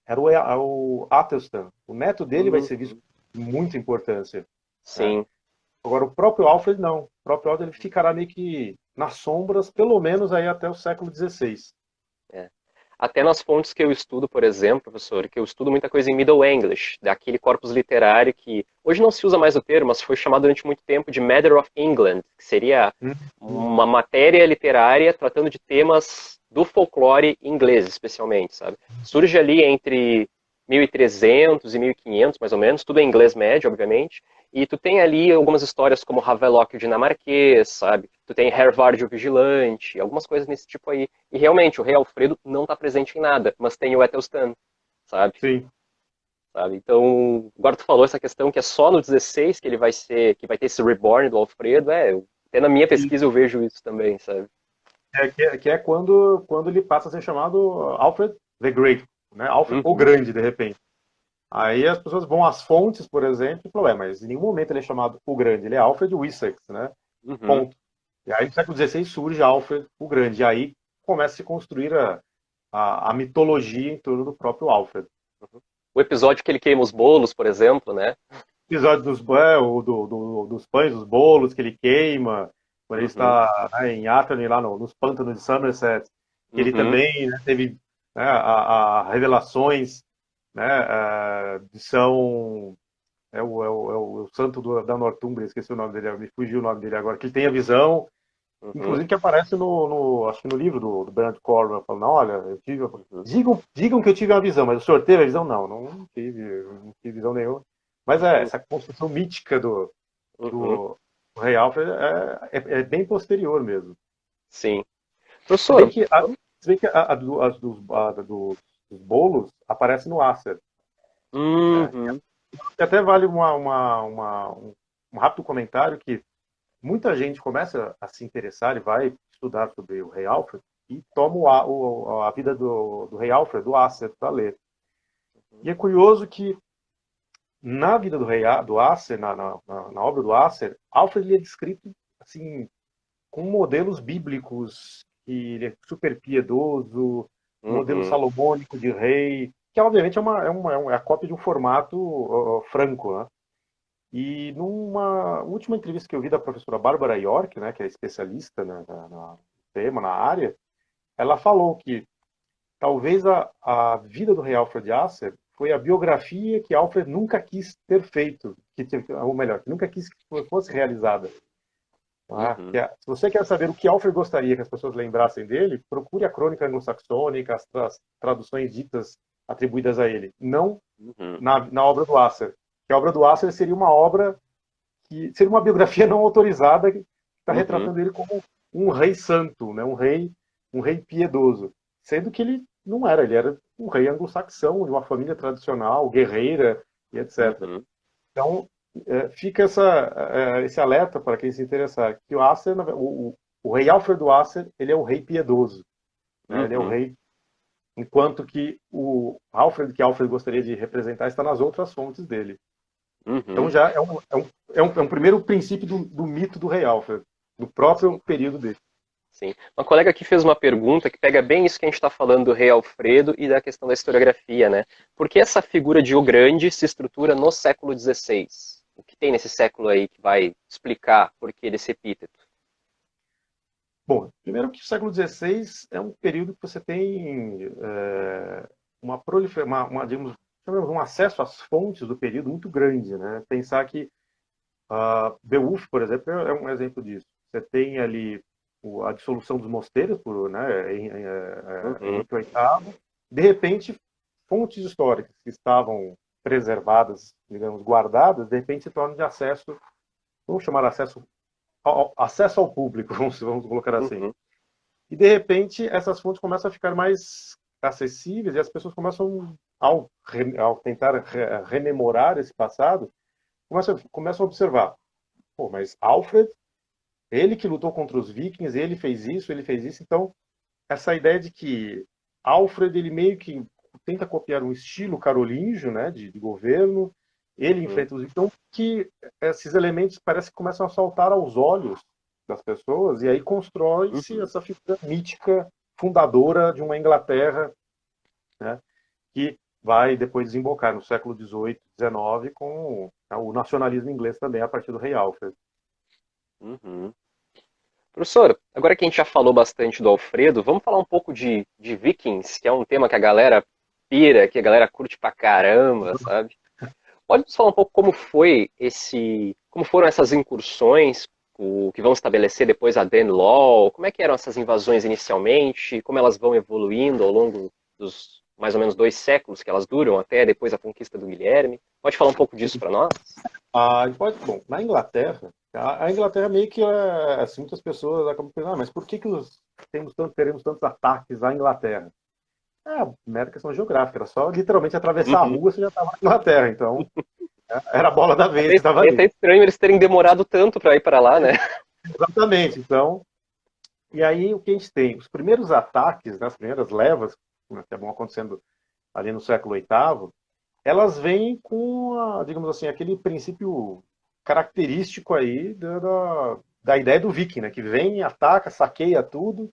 era o Athelstan. O neto dele vai ser visto Uhum. com muita importância. Né? Sim. Agora, o próprio Alfred, não. O próprio Alfred ele ficará meio que nas sombras, pelo menos aí até o século XVI. É. Até nas fontes que eu estudo, por exemplo, professor, que eu estudo muita coisa em Middle English, daquele corpus literário que hoje não se usa mais o termo, mas foi chamado durante muito tempo de Matter of England, que seria uma matéria literária tratando de temas do folclore inglês, especialmente, sabe? Surge ali entre 1300 e 1500, mais ou menos, tudo em inglês médio, obviamente, e tu tem ali algumas histórias como Havelock o dinamarquês, sabe? Tu tem Hervard o vigilante, algumas coisas nesse tipo aí. E realmente, o rei Alfredo não está presente em nada, mas tem o Ethelstan, sabe? Sim. Sabe? Então, agora tu falou essa questão que é só no 16 que ele vai ser, que vai ter esse reborn do Alfredo, até na minha pesquisa eu vejo isso também, sabe? Que é quando ele passa a ser chamado Alfred the Great, né? Alfred o Uhum, Grande, de repente. Aí as pessoas vão às fontes, por exemplo, e falam, mas em nenhum momento ele é chamado o Grande, ele é Alfred Wessex, né? uhum, Ponto. E aí no século XVI surge Alfred o Grande, e aí começa a se construir a mitologia em torno do próprio Alfred. uhum. O episódio que ele queima os bolos, por exemplo, né? O episódio dos pães, dos bolos que ele queima, quando ele Uhum, está, né, em Atherley, lá nos pântanos de Somerset, que ele uhum, também, né, teve, né, a revelações, né, de São é o santo da Nortúmbria, esqueci o nome dele, me fugiu o nome dele agora, que ele tem a visão, uhum, inclusive que aparece acho que no livro do Bernard Cornwell, falando, olha, eu tive, uhum, digam que eu tive uma visão, mas o senhor teve a visão? Não tive, não tive visão nenhuma. Mas essa construção mítica uhum. do Rei Alfred é bem posterior mesmo. Sim. Se bem Professor, que dos bolos aparece no Acer. Né? uhum, E até vale um rápido comentário que muita gente começa a se interessar e vai estudar sobre o Rei Alfred e toma a vida do Rei Alfred, do Acer, para ler. E é curioso que na vida do Acer, na obra do Acer, Alfred ele é descrito assim, com modelos bíblicos, que ele é super piedoso, modelo uhum, salomônico de rei, que obviamente é a cópia de um formato franco, né? E numa última entrevista que eu vi da professora Bárbara York, né, que é especialista no tema, na área, ela falou que talvez a vida do rei Alfred Asser foi a biografia que Alfred nunca quis ter feito, ou melhor, que nunca quis que fosse realizada. Ah, uhum, se você quer saber o que Alfred gostaria que as pessoas lembrassem dele, procure a crônica anglo-saxônica, as traduções ditas atribuídas a ele, não uhum, na obra do Asser. Que a obra do Asser seria uma obra que seria uma biografia não autorizada que está uhum, retratando ele como um rei santo, né? Um rei piedoso, sendo que ele não era, ele era um rei anglo-saxão de uma família tradicional, guerreira e etc. uhum, Então fica esse alerta para quem se interessar que o Acer, o rei Alfredo Acer, ele é o rei piedoso, né? Ele é o uhum, rei, enquanto que o Alfred que Alfred gostaria de representar está nas outras fontes dele. Então uhum. já é um primeiro princípio do mito do rei Alfred, do próprio Sim, período dele. sim. Uma colega aqui fez uma pergunta que pega bem isso que a gente está falando do rei Alfredo e da questão da historiografia, né? Por que essa figura de O Grande se estrutura no século XVI? O que tem nesse século aí que vai explicar por que desse epíteto? Bom, primeiro que o século XVI é um período que você tem uma proliferação, digamos, chamamos um acesso às fontes do período muito grande, né? Pensar que Beowulf, por exemplo, é um exemplo disso. Você tem ali a dissolução dos mosteiros por, né, Uhum, Henrique VIII. De repente, fontes históricas que estavam preservadas, digamos, guardadas, de repente se tornam de acesso, vamos chamar acesso ao público, vamos colocar assim. uhum, E de repente essas fontes começam a ficar mais acessíveis e as pessoas começam, ao tentar rememorar esse passado, começam a observar, pô, mas Alfred, ele que lutou contra os vikings, ele fez isso, então essa ideia de que Alfred, ele meio que tenta copiar um estilo carolíngio, né, de governo. Ele Uhum. enfrenta os... Então, que esses elementos parece que começam a saltar aos olhos das pessoas, e aí constrói-se Uhum. essa figura mítica, fundadora de uma Inglaterra, né, que vai depois desembocar no século XVIII, XIX, com o nacionalismo inglês também, a partir do rei Alfred. Uhum. Professor, agora que a gente já falou bastante do Alfredo, vamos falar um pouco de Vikings, que é um tema que a galera pira, que a galera curte pra caramba, sabe? Pode nos falar um pouco como foram essas incursões, o que vão estabelecer depois a Danelaw, como é que eram essas invasões inicialmente, como elas vão evoluindo ao longo dos mais ou menos 2 séculos que elas duram até depois a conquista do Guilherme? Pode falar um pouco disso para nós? Bom, na Inglaterra, a Inglaterra meio que assim, muitas pessoas acabam pensando, mas por que teremos tantos ataques à Inglaterra? Mera questão geográfica, era só literalmente atravessar a Uhum. rua, você já estava na Inglaterra, então era a bola da vez, você estava É ali. até estranho eles terem demorado tanto para ir para lá, né? Exatamente, então, e aí o que a gente tem? Os primeiros ataques, né, as primeiras levas, que vão acontecendo ali no século VIII, elas vêm com, digamos assim, aquele princípio característico aí da ideia do viking, né? Que vem, ataca, saqueia tudo,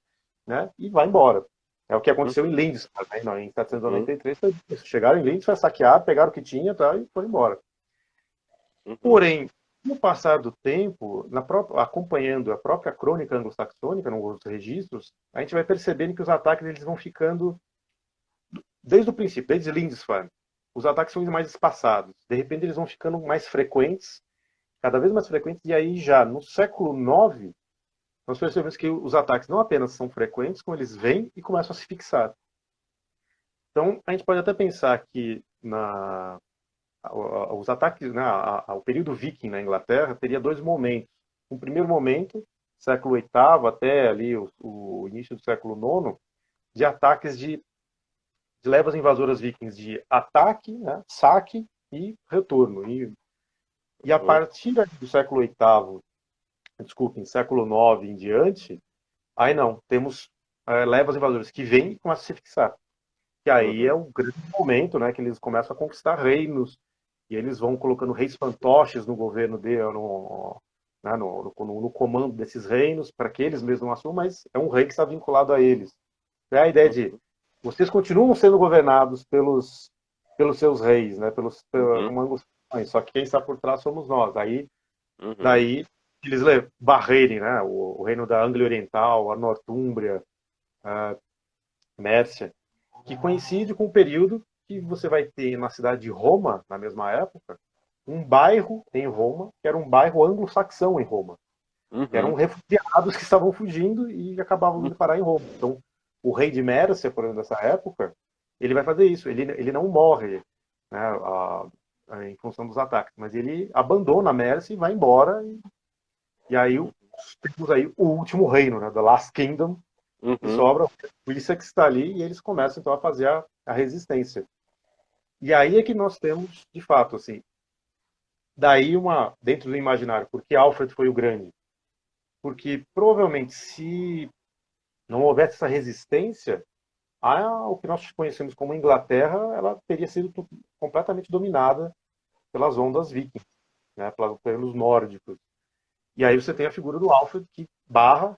né? E vai embora. É o que aconteceu em Uhum. Lindisfarne, né? Em Uhum. 793, foi isso. Chegaram em Lindisfarne, saquearam, pegaram o que tinha, tá, e foram embora. Uhum. Porém, no passar do tempo, acompanhando a própria crônica anglo-saxônica, nos registros, a gente vai percebendo que os ataques eles vão ficando desde o princípio, desde Lindisfarne. Os ataques são mais espaçados. De repente, eles vão ficando mais frequentes, cada vez mais frequentes, e aí já no século IX, nós percebemos que os ataques não apenas são frequentes, como eles vêm e começam a se fixar. Então, a gente pode até pensar que os ataques, né, o período viking na Inglaterra teria dois momentos. Um primeiro momento, século VIII até ali o início do século IX, de ataques de levas invasoras vikings de ataque, né, saque e retorno. E a Uhum. partir do século VIII, desculpem, século IX em diante, aí não, temos levas invasoras que vêm e começam a se fixar. Que aí é Uhum. o grande momento, né, que eles começam a conquistar reinos, e eles vão colocando reis fantoches no governo dele, né, no comando desses reinos, para que eles mesmos não assumam, mas é um rei que está vinculado a eles. É a ideia de Uhum. vocês continuam sendo governados pelos seus reis, né, Uhum. como anglo-saxões, só que quem está por trás somos nós. Aí, Uhum. daí eles barrerem, né, o reino da Anglia Oriental, a Nortúmbria, a Mércia, que coincide com o período que você vai ter na cidade de Roma, na mesma época, um bairro em Roma, que era um bairro anglo-saxão em Roma, que eram Uhum. refugiados que estavam fugindo e acabavam indo parar em Roma. Então, o rei de Mércia, por exemplo, dessa época, ele vai fazer isso. Ele não morre, né, em função dos ataques, mas ele abandona a Mércia e vai embora. E aí temos aí o último reino, né, The Last Kingdom, que Uhum. sobra, o Essex está ali e eles começam então a fazer a resistência. E aí é que nós temos, de fato, assim, daí dentro do imaginário, porque Alfred foi o grande? Porque provavelmente se não houvesse essa resistência, o que nós conhecemos como Inglaterra, ela teria sido completamente dominada pelas ondas vikings, né, pelos nórdicos. E aí você tem a figura do Alfred que barra,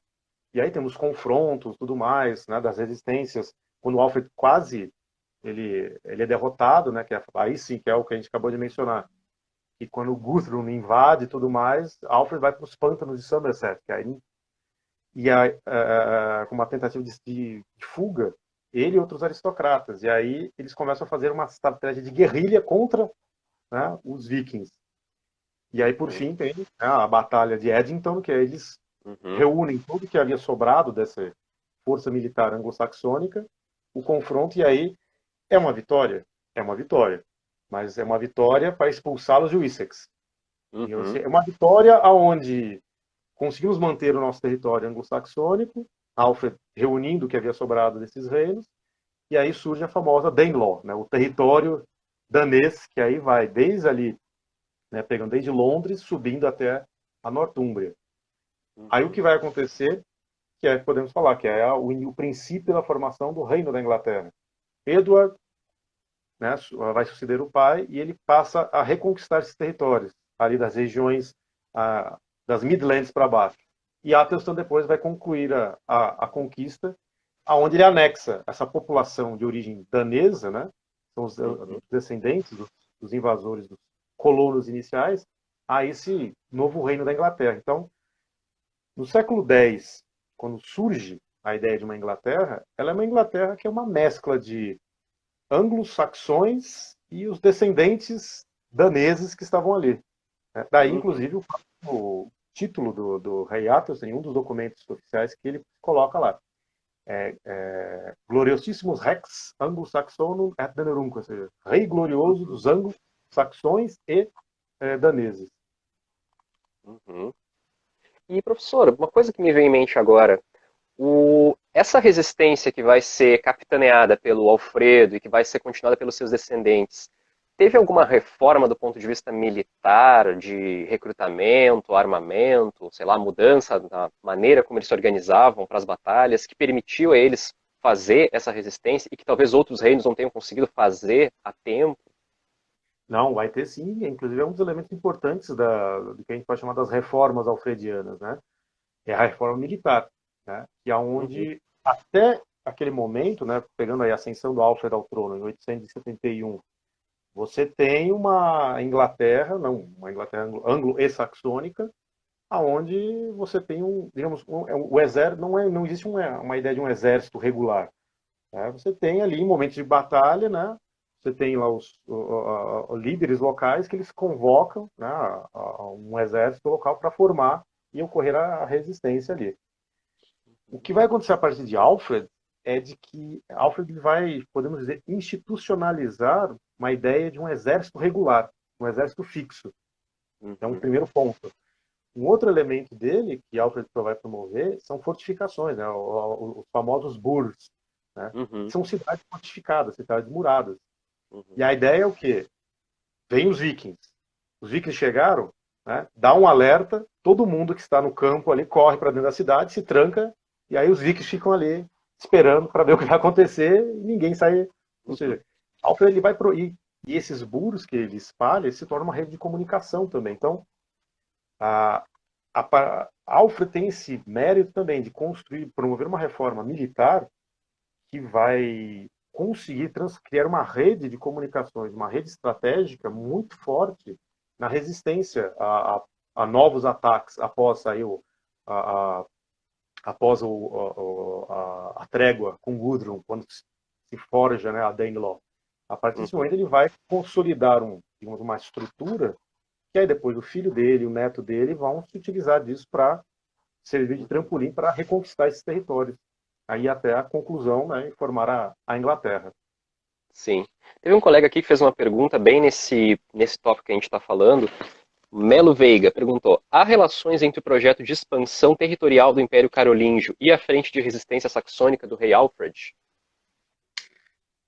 e aí temos confrontos, tudo mais, né, das resistências. Quando o Alfred quase ele é derrotado, né, aí sim que é o que a gente acabou de mencionar. E quando o Guthrum invade e tudo mais, Alfred vai para os pântanos de Somerset, que aí com uma tentativa de fuga, ele e outros aristocratas. E aí eles começam a fazer uma estratégia de guerrilha contra, né, os vikings. E aí, por Uhum. fim, tem, né, a Batalha de Edington, que eles Uhum. reúnem tudo que havia sobrado dessa força militar anglo-saxônica, o confronto, e aí é uma vitória? É uma vitória. Mas é uma vitória para expulsá-los de Wessex. Uhum. É uma vitória onde conseguimos manter o nosso território anglo-saxônico, Alfred reunindo o que havia sobrado desses reinos, e aí surge a famosa Danelaw, né, o território danês, que aí vai desde ali, né, pegando desde Londres, subindo até a Nortúmbria. Aí o Uhum. que vai acontecer, podemos falar, que é o princípio da formação do Reino da Inglaterra. Edward, né, vai suceder o pai, e ele passa a reconquistar esses territórios, ali das regiões das Midlands para baixo. E Athelstan depois vai concluir a conquista, aonde ele anexa essa população de origem danesa, né, são os descendentes dos invasores, dos colonos iniciais, a esse novo reino da Inglaterra. Então, no século X, quando surge a ideia de uma Inglaterra, ela é uma Inglaterra que é uma mescla de anglo-saxões e os descendentes daneses que estavam ali. Daí, inclusive, o título do rei Athelstan, em um dos documentos oficiais que ele coloca lá. Gloriosissimus Rex Anglo-Saxonum et Danerum, ou seja, rei glorioso dos anglo-saxões e daneses. Uhum. E, professor, uma coisa que me vem em mente agora, essa resistência que vai ser capitaneada pelo Alfredo e que vai ser continuada pelos seus descendentes, teve alguma reforma do ponto de vista militar, de recrutamento, armamento, sei lá, mudança na maneira como eles se organizavam para as batalhas, que permitiu a eles fazer essa resistência e que talvez outros reinos não tenham conseguido fazer a tempo? Não, vai ter sim, inclusive é um dos elementos importantes do que a gente pode chamar das reformas alfredianas, né? É a reforma militar, né? Que é onde, até aquele momento, né, pegando aí a ascensão do Alfred ao trono em 871, você tem uma Inglaterra, não, uma Inglaterra anglo e saxônica, aonde você tem digamos, o exército, não existe uma ideia de um exército regular. Né? Você tem ali, em momentos de batalha, né, você tem lá os líderes locais que eles convocam, né, um exército local para formar e ocorrer a resistência ali. O que vai acontecer a partir de Alfred é de que Alfred vai, podemos dizer, institucionalizar uma ideia de um exército regular, um exército fixo. É um primeiro ponto. Um outro elemento dele, que Alfred vai promover, são fortificações, né? Os famosos burhs, né? São cidades fortificadas, cidades muradas. E a ideia é o quê? Vem os vikings. Os vikings chegaram, né? Dá um alerta, todo mundo que está no campo ali corre para dentro da cidade, se tranca, e aí os vikings ficam ali esperando para ver o que vai acontecer e ninguém sai. Ou seja, Alfred ele vai e esses burhs que ele espalha, se torna uma rede de comunicação também. Então, Alfred tem esse mérito também de construir, promover uma reforma militar que vai conseguir criar uma rede de comunicações, uma rede estratégica muito forte na resistência a novos ataques após aí após a trégua com Gudrun, quando se forja, né, a Danelaw. A partir desse momento ele vai consolidar digamos, uma estrutura que aí depois o filho dele, o neto dele vão se utilizar disso para servir de trampolim para reconquistar esses territórios. Aí até a conclusão, né, e formar a Inglaterra. Sim. Teve um colega aqui que fez uma pergunta bem nesse tópico que a gente está falando. Melo Veiga perguntou: há relações entre o projeto de expansão territorial do Império Carolíngio e a frente de resistência saxônica do rei Alfred?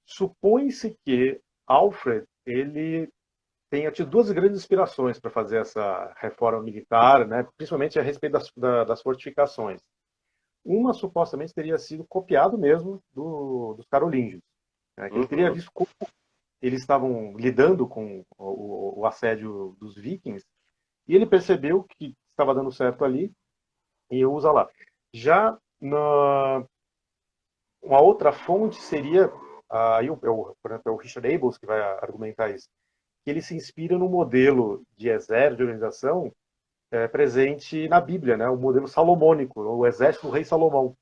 Supõe-se que Alfred ele tenha tido duas grandes inspirações para fazer essa reforma militar, né, principalmente a respeito das fortificações. Uma supostamente teria sido copiado mesmo dos carolíngios. Né, que ele teria visto como eles estavam lidando com o assédio dos vikings e ele percebeu que estava dando certo ali e usa lá. Já uma outra fonte seria, por exemplo, é o Richard Abels que vai argumentar isso, que ele se inspira no modelo de exército, de organização, presente na Bíblia, né? O modelo salomônico, o exército do rei Salomão.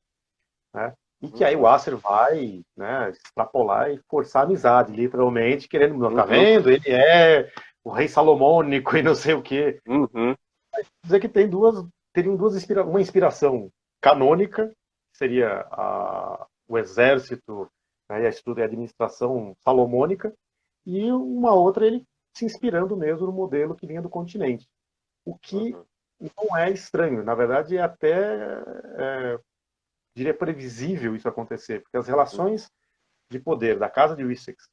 Né? E que aí o Acer vai, né, extrapolar e forçar a amizade, literalmente, querendo, tá vendo? Ele é o rei salomônico e não sei o quê. Dizer que teriam uma inspiração canônica, que seria o exército, né, e a administração salomônica, e uma outra ele se inspirando mesmo no modelo que vinha do continente. O que não é estranho, na verdade é até, diria, previsível isso acontecer, porque as relações de poder da casa de Wessex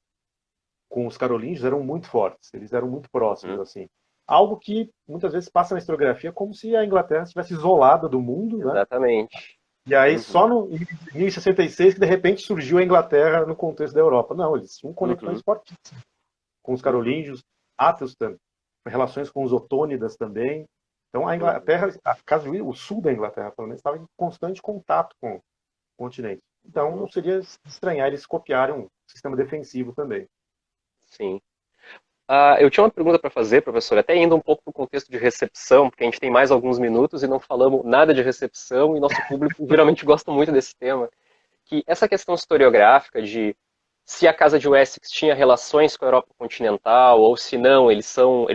com os carolíngios eram muito fortes, eles eram muito próximos, assim. Algo que muitas vezes passa na historiografia como se a Inglaterra estivesse isolada do mundo, Exatamente. Né? E aí, Uhum. em 1066, que de repente surgiu a Inglaterra no contexto da Europa. Não, eles tinham conexões Uhum. fortíssimas com os Uhum. carolíngios, Athelstan, relações com os otônidas também. Então, a Uhum. Inglaterra, o sul da Inglaterra, pelo menos, estava em constante contato com o continente. Então, não Uhum. seria estranhar eles copiarem um sistema defensivo também. Sim. Eu tinha uma pergunta para fazer, professor, até indo um pouco para o contexto de recepção, porque a gente tem mais alguns minutos e não falamos nada de recepção, e nosso público geralmente gosta muito desse tema, que essa questão historiográfica de se a Casa de Wessex tinha relações com a Europa continental, ou se não, eles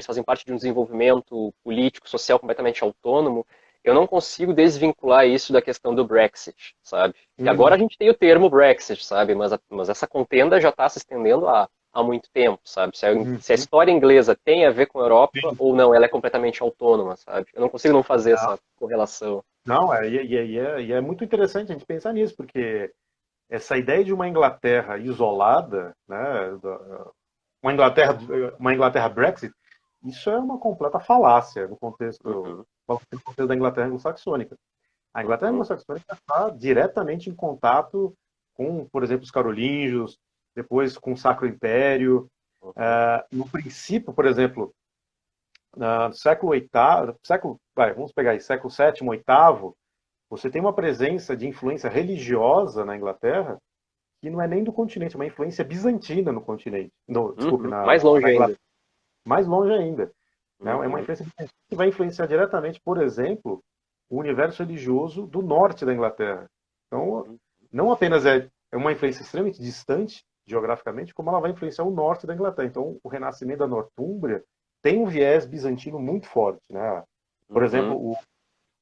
fazem parte de um desenvolvimento político, social completamente autônomo, eu não consigo desvincular isso da questão do Brexit, sabe? Que agora a Uhum. gente tem o termo Brexit, sabe? Mas essa contenda já está se estendendo há muito tempo, sabe? Se a Uhum. história inglesa tem a ver com a Europa Sim. ou não, ela é completamente autônoma, sabe? Eu não consigo não fazer Não, essa correlação. não e é muito interessante a gente pensar nisso, porque essa ideia de uma Inglaterra isolada, né, uma Inglaterra, uma Inglaterra Brexit, isso é uma completa falácia Uhum, no contexto da Inglaterra anglo-saxônica. A Inglaterra uhum, anglo-saxônica está diretamente em contato com, por exemplo, os carolíngios, depois com o Sacro Império. uhum, No princípio, por exemplo, no século VIII, vamos pegar aí, século sétimo, oitavo, você tem uma presença de influência religiosa na Inglaterra que não é nem do continente, é uma influência bizantina no continente. No, desculpe, uhum. Mais longe na Inglaterra, ainda. mais longe ainda. Né? É uma Uhum, influência que vai influenciar diretamente, por exemplo, o universo religioso do norte da Inglaterra. Então, uhum, não apenas é uma influência extremamente distante geograficamente, como ela vai influenciar o norte da Inglaterra. Então, o renascimento da Nortúmbria tem um viés bizantino muito forte. Né? Por exemplo, uhum,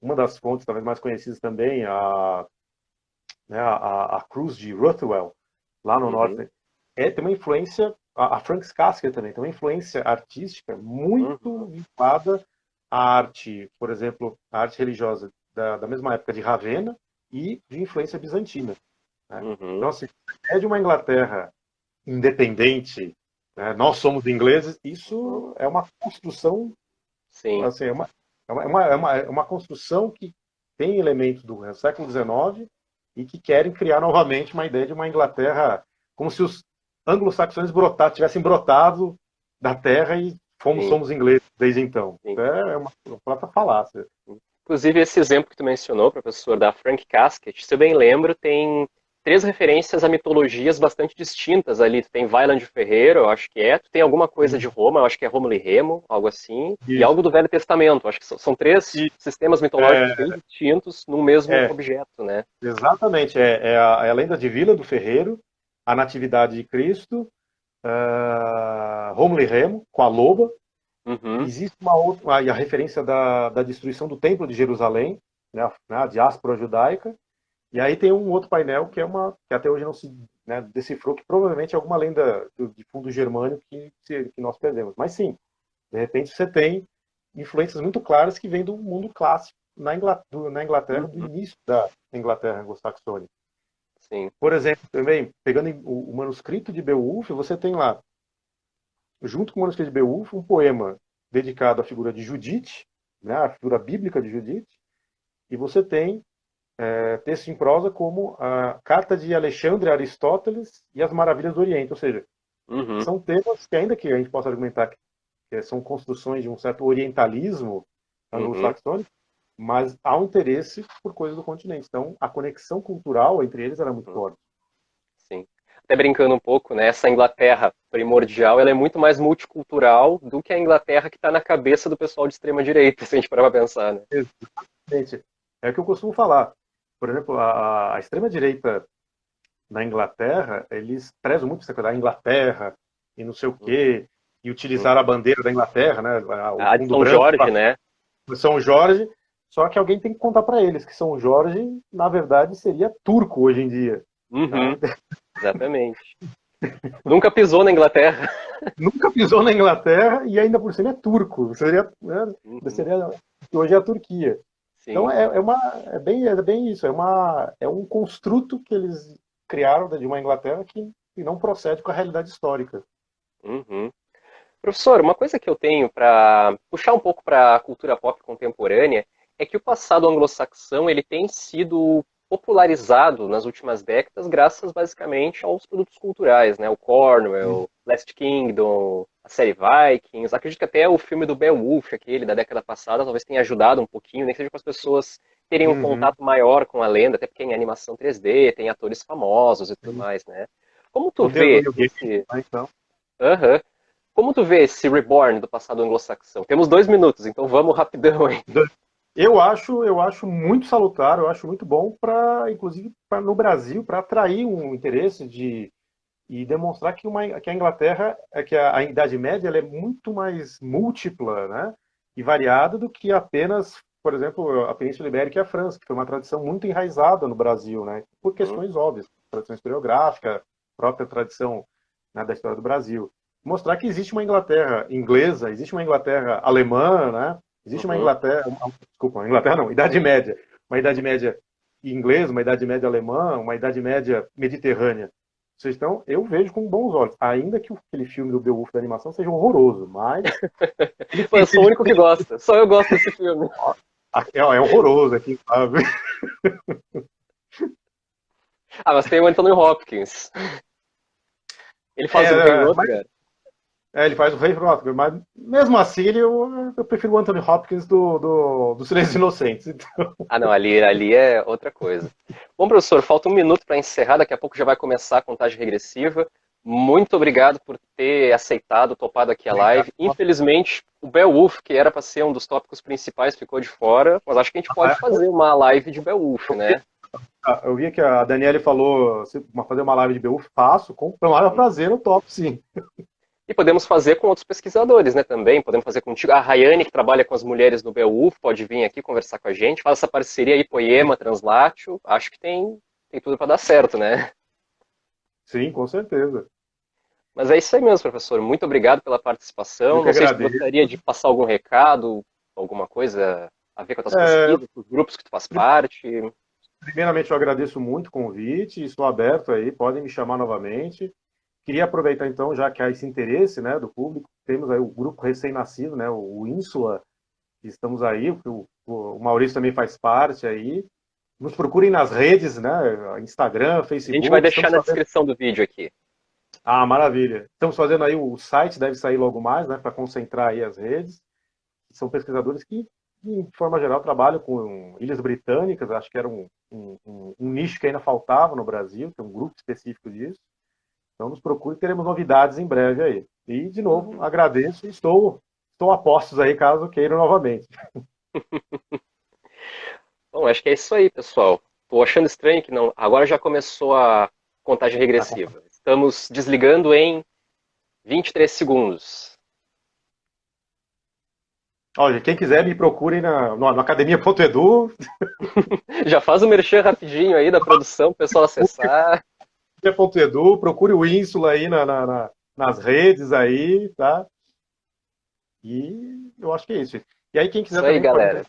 uma das fontes talvez mais conhecidas também, a Cruz de Ruthwell, lá no uhum, norte, tem uma influência, a Franks Casca também, tem uma influência artística muito uhum, vinculada à arte, por exemplo, à arte religiosa da mesma época de Ravenna e de influência bizantina. Né? uhum. Então, assim, é de uma Inglaterra independente, né? Nós somos ingleses, Uhum. isso é uma construção, Sim. assim, é uma construção que tem elementos do século XIX e que querem criar novamente uma ideia de uma Inglaterra como se os anglo-saxões tivessem brotado da terra e Sim, somos ingleses desde então. sim. É uma completa falácia. Inclusive, esse exemplo que tu mencionou, professor, da Frank Casket, se eu bem lembro, tem três referências a mitologias bastante distintas ali. Tu tem Vaillant de Ferreiro, eu acho que é. Tu tem alguma coisa de Roma, eu acho que é Rômulo e Remo, algo assim. E Isso. algo do Velho Testamento. Eu acho que são três E, sistemas mitológicos é, bem distintos no mesmo é, objeto, né? exatamente. É a lenda de Vila do Ferreiro, a Natividade de Cristo, Rômulo e Remo, com a loba. Uhum, Existe uma outra, a referência da destruição do Templo de Jerusalém, né, a diáspora judaica, e aí tem um outro painel que até hoje não se, né, decifrou, que provavelmente é alguma lenda de fundo germânico que nós perdemos. Mas sim, de repente você tem influências muito claras que vêm do mundo clássico na Inglaterra, do uhum, início da Inglaterra anglo-saxônica. sim. Por exemplo, também, pegando o manuscrito de Beowulf, você tem lá, junto com o manuscrito de Beowulf, um poema dedicado à figura de Judite, né, à figura bíblica de Judite, e você tem texto em prosa como a Carta de Alexandre a Aristóteles e as Maravilhas do Oriente, ou seja, Uhum, são temas que, ainda que a gente possa argumentar que são construções de um certo orientalismo uhum, anglo-saxônico, mas há um interesse por coisas do continente. Então, a conexão cultural entre eles era muito uhum. forte. Sim. Até brincando um pouco, né? Essa Inglaterra primordial, ela é muito mais multicultural do que a Inglaterra que está na cabeça do pessoal de extrema direita, se a gente parar para pensar, né? Exatamente. É o que eu costumo falar. Por exemplo, a extrema-direita na Inglaterra, eles prezam muito essa coisa da Inglaterra e não sei o quê, e utilizar a Uhum. bandeira da Inglaterra, né, o A de fundo São branco Jorge, para né? São Jorge, só que alguém tem que contar para eles que São Jorge, na verdade, seria turco hoje em dia. Tá? Uhum. Exatamente. Nunca pisou na Inglaterra. Nunca pisou na Inglaterra e ainda por cima é turco. Seria, né, Uhum. seria hoje é a Turquia. Então Sim. é bem isso, é um construto que eles criaram de uma Inglaterra que não procede com a realidade histórica. Uhum. Professor, uma coisa que eu tenho para puxar um pouco para a cultura pop contemporânea é que o passado anglo-saxão ele tem sido popularizado nas últimas décadas graças basicamente aos produtos culturais, né? O Cornwell, Last Kingdom, a série Vikings. Acredito que até o filme do Beowulf, aquele da década passada, talvez tenha ajudado um pouquinho, nem que seja para as pessoas terem um Uhum. contato maior com a lenda, até porque em animação 3D tem atores famosos e tudo mais, né? Como tu Contei do vê New Game, esse... né, então. Aham. Como tu vê esse Reborn do passado anglo-saxão? Temos 2 minutos, então vamos rapidão, hein? Eu acho muito salutar, eu acho muito bom para, inclusive, no Brasil, para atrair um interesse e demonstrar que a Inglaterra, que a Idade Média ela é muito mais múltipla, né, e variada do que apenas, por exemplo, a Península Ibérica e a França, que foi uma tradição muito enraizada no Brasil, né, por Uhum. questões óbvias, tradição historiográfica, própria tradição, né, da história do Brasil. Mostrar que existe uma Inglaterra inglesa, existe uma Inglaterra alemã, né, existe uma Uhum. Inglaterra, desculpa, uma Inglaterra não, Idade Média, uma Idade Média inglesa, uma Idade Média alemã, uma Idade Média mediterrânea. Então, eu vejo com bons olhos. Ainda que aquele filme do Beowulf da animação seja horroroso, mas ele, Pô, eu sou o único que gosta. Só eu gosto desse filme. é horroroso aqui, sabe? Ah, mas tem o Anthony Hopkins. Ele faz o Rei É, Rutger. ele faz o Rei Rotger, mas mesmo assim eu prefiro o Anthony Hopkins do Silêncio dos Inocentes. Então, Ah, não, ali é outra coisa. Bom, professor, falta 1 minuto para encerrar, daqui a pouco já vai começar a contagem regressiva. Muito obrigado por ter aceitado, topado aqui a live. Infelizmente, o Beowulf, que era para ser um dos tópicos principais, ficou de fora, mas acho que a gente pode fazer uma live de Beowulf, né? eu vi que a Daniele falou fazer uma live de Beowulf, faço, com o maior prazer, no top, sim. E podemos fazer com outros pesquisadores, né, também. Podemos fazer contigo. A Rayane, que trabalha com as mulheres no Beowulf, pode vir aqui conversar com a gente. Faz essa parceria aí, Poema, Translatio. Acho que tem tudo para dar certo, né? Sim, com certeza. Mas é isso aí mesmo, professor. Muito obrigado pela Eu participação. que Não sei se tu agradeço. gostaria de passar algum recado, alguma coisa a ver com as tuas É, pesquisas, com os grupos que tu faz parte. primeiramente, eu agradeço muito o convite, estou aberto aí, podem me chamar novamente. Queria aproveitar então, já que há esse interesse, né, do público, temos aí o grupo recém-nascido, né, o Ínsula, que estamos aí, o Maurício também faz parte aí. Nos procurem nas redes, né, Instagram, A gente vai Facebook, deixar estamos na fazendo... descrição do vídeo aqui. Ah, maravilha. Estamos fazendo aí o site, deve sair logo mais, né, para concentrar aí as redes. São pesquisadores que, de forma geral, trabalham com ilhas britânicas, acho que era um nicho que ainda faltava no Brasil, tem um grupo específico disso. Então nos procure, teremos novidades em breve aí. E, de novo, agradeço e estou a postos aí, caso queiram novamente. Bom, acho que é isso aí, pessoal. Tô achando estranho que não. Agora já começou a contagem regressiva. Estamos desligando em 23 segundos. Olha, quem quiser me procurem no academia.edu, Já faz o merchan rapidinho aí da produção, o pessoal acessar. academia.edu, procure o Ínsula aí nas redes aí, tá? E eu acho que é isso. E aí, quem quiser Isso aí, também pode galera.